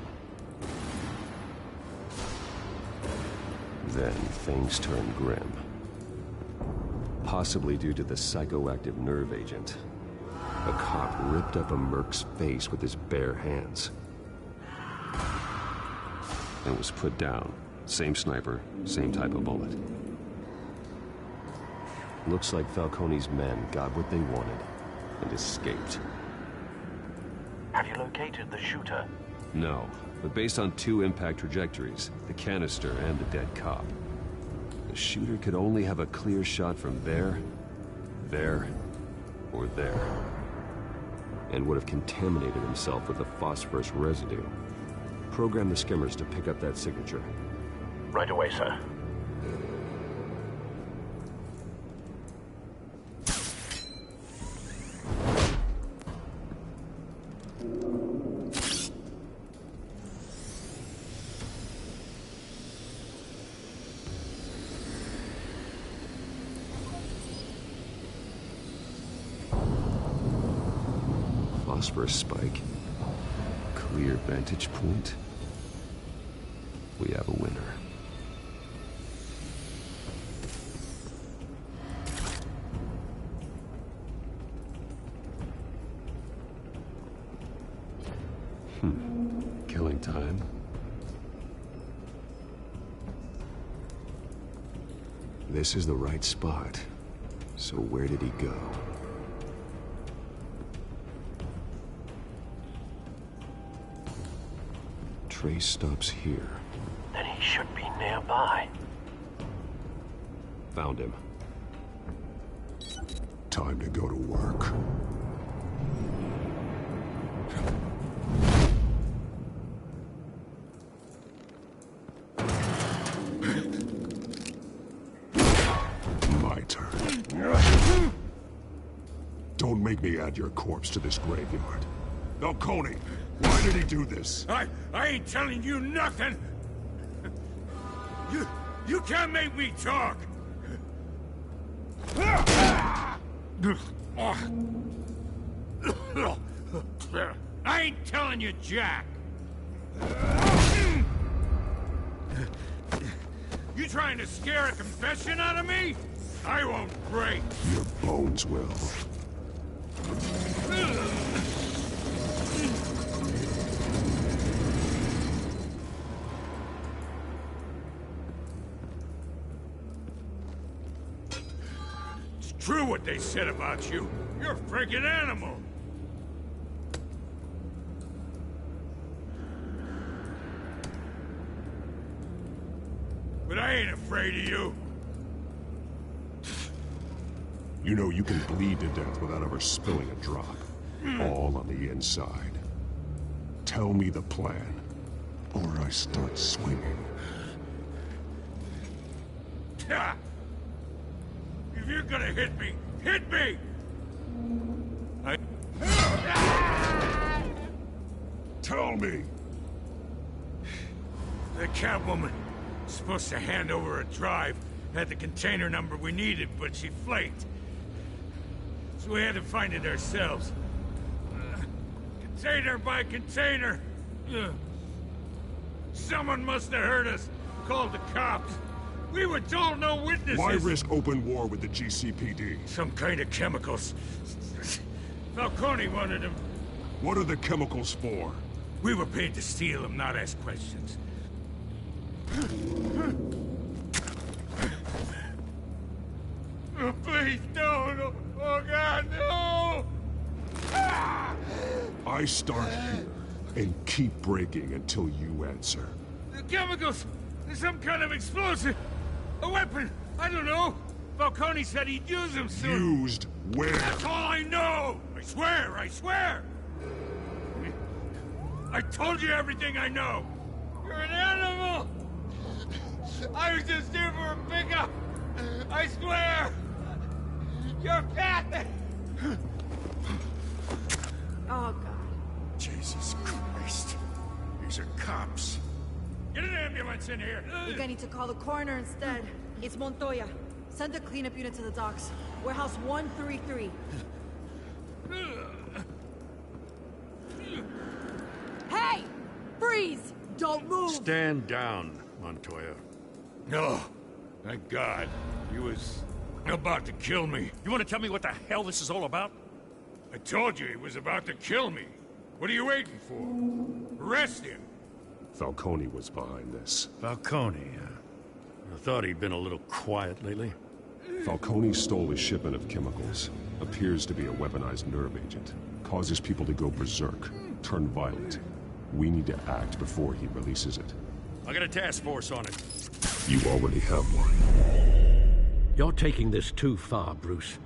Speaker 5: Then things turned grim. Possibly due to the psychoactive nerve agent. A cop ripped up a merc's face with his bare hands. And was put down. Same sniper, same type of bullet. Looks like Falcone's men got what they wanted and escaped.
Speaker 18: Have you located the shooter?
Speaker 5: No, but based on two impact trajectories, the canister and the dead cop, the shooter could only have a clear shot from there, or there. And would have contaminated himself with the phosphorus residue. Program the skimmers to pick up that signature.
Speaker 18: Right away, sir.
Speaker 5: Phosphorus spike. Clear vantage point. We have a winner. Killing time. This is the right spot. So where did he go? Trace stops here.
Speaker 18: Then he should be nearby.
Speaker 5: Found him. Time to go to work. My turn. Don't make me add your corpse to this graveyard. Falcone, why did he do this?
Speaker 12: I ain't telling you nothing! You can't make me talk! I ain't telling you jack! You trying to scare a confession out of me? I won't break!
Speaker 5: Your bones will.
Speaker 4: true what they said about you. You're a freaking animal. But I ain't afraid of you.
Speaker 5: You know you can bleed to death without ever spilling a drop. All on the inside. Tell me the plan, or I start swinging.
Speaker 4: If you're gonna hit me, hit me!
Speaker 5: Tell me!
Speaker 4: The Catwoman was supposed to hand over a drive, had the container number we needed, but she flaked. So we had to find it ourselves. Container by container. Someone must have heard us, called the cops. We were told no witnesses.
Speaker 5: Why risk open war with the GCPD?
Speaker 4: Some kind of chemicals. Falcone wanted them.
Speaker 5: What are the chemicals for?
Speaker 4: We were paid to steal them, not ask questions. Oh, please, no. Oh, God, no!
Speaker 5: I start here and keep breaking until you answer.
Speaker 4: The chemicals! There's some kind of explosive! A weapon! I don't know! Falcone said he'd use them soon!
Speaker 5: Used where?
Speaker 4: That's all I know! I swear! I told you everything I know! You're an animal! I was just here for a pickup! I swear! You're Kathy!
Speaker 17: Oh, God.
Speaker 12: Jesus Christ. These are cops.
Speaker 4: Get an ambulance in here!
Speaker 17: I think I need to call the coroner instead. It's Montoya. Send the cleanup unit to the docks. Warehouse 133. Hey! Freeze! Don't move!
Speaker 12: Stand down, Montoya.
Speaker 4: No. Thank God. He was about to kill me.
Speaker 19: You want to tell me what the hell this is all about?
Speaker 4: I told you he was about to kill me. What are you waiting for? Arrest him.
Speaker 5: Falcone was behind this.
Speaker 19: Falcone, I thought he'd been a little quiet lately.
Speaker 5: Falcone stole a shipment of chemicals. Appears to be a weaponized nerve agent. Causes people to go berserk, turn violent. We need to act before he releases it.
Speaker 19: I got a task force on it.
Speaker 5: You already have one.
Speaker 6: You're taking this too far, Bruce.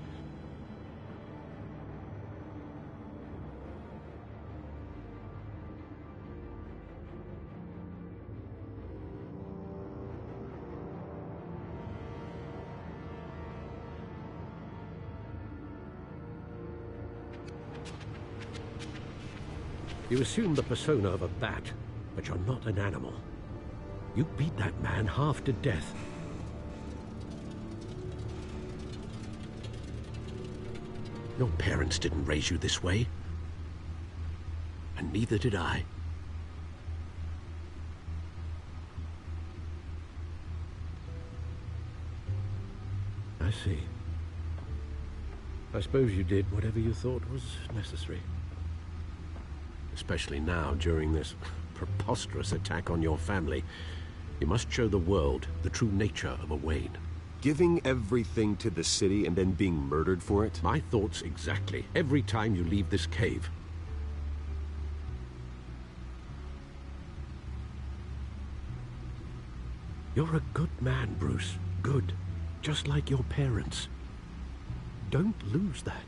Speaker 6: You assume the persona of a bat, but you're not an animal. You beat that man half to death. Your parents didn't raise you this way. And neither did I. I see. I suppose you did whatever you thought was necessary. Especially now, during this preposterous attack on your family. You must show the world the true nature of a Wayne.
Speaker 9: Giving everything to the city and then being murdered for it?
Speaker 6: My thoughts exactly. Every time you leave this cave. You're a good man, Bruce. Good. Just like your parents. Don't lose that.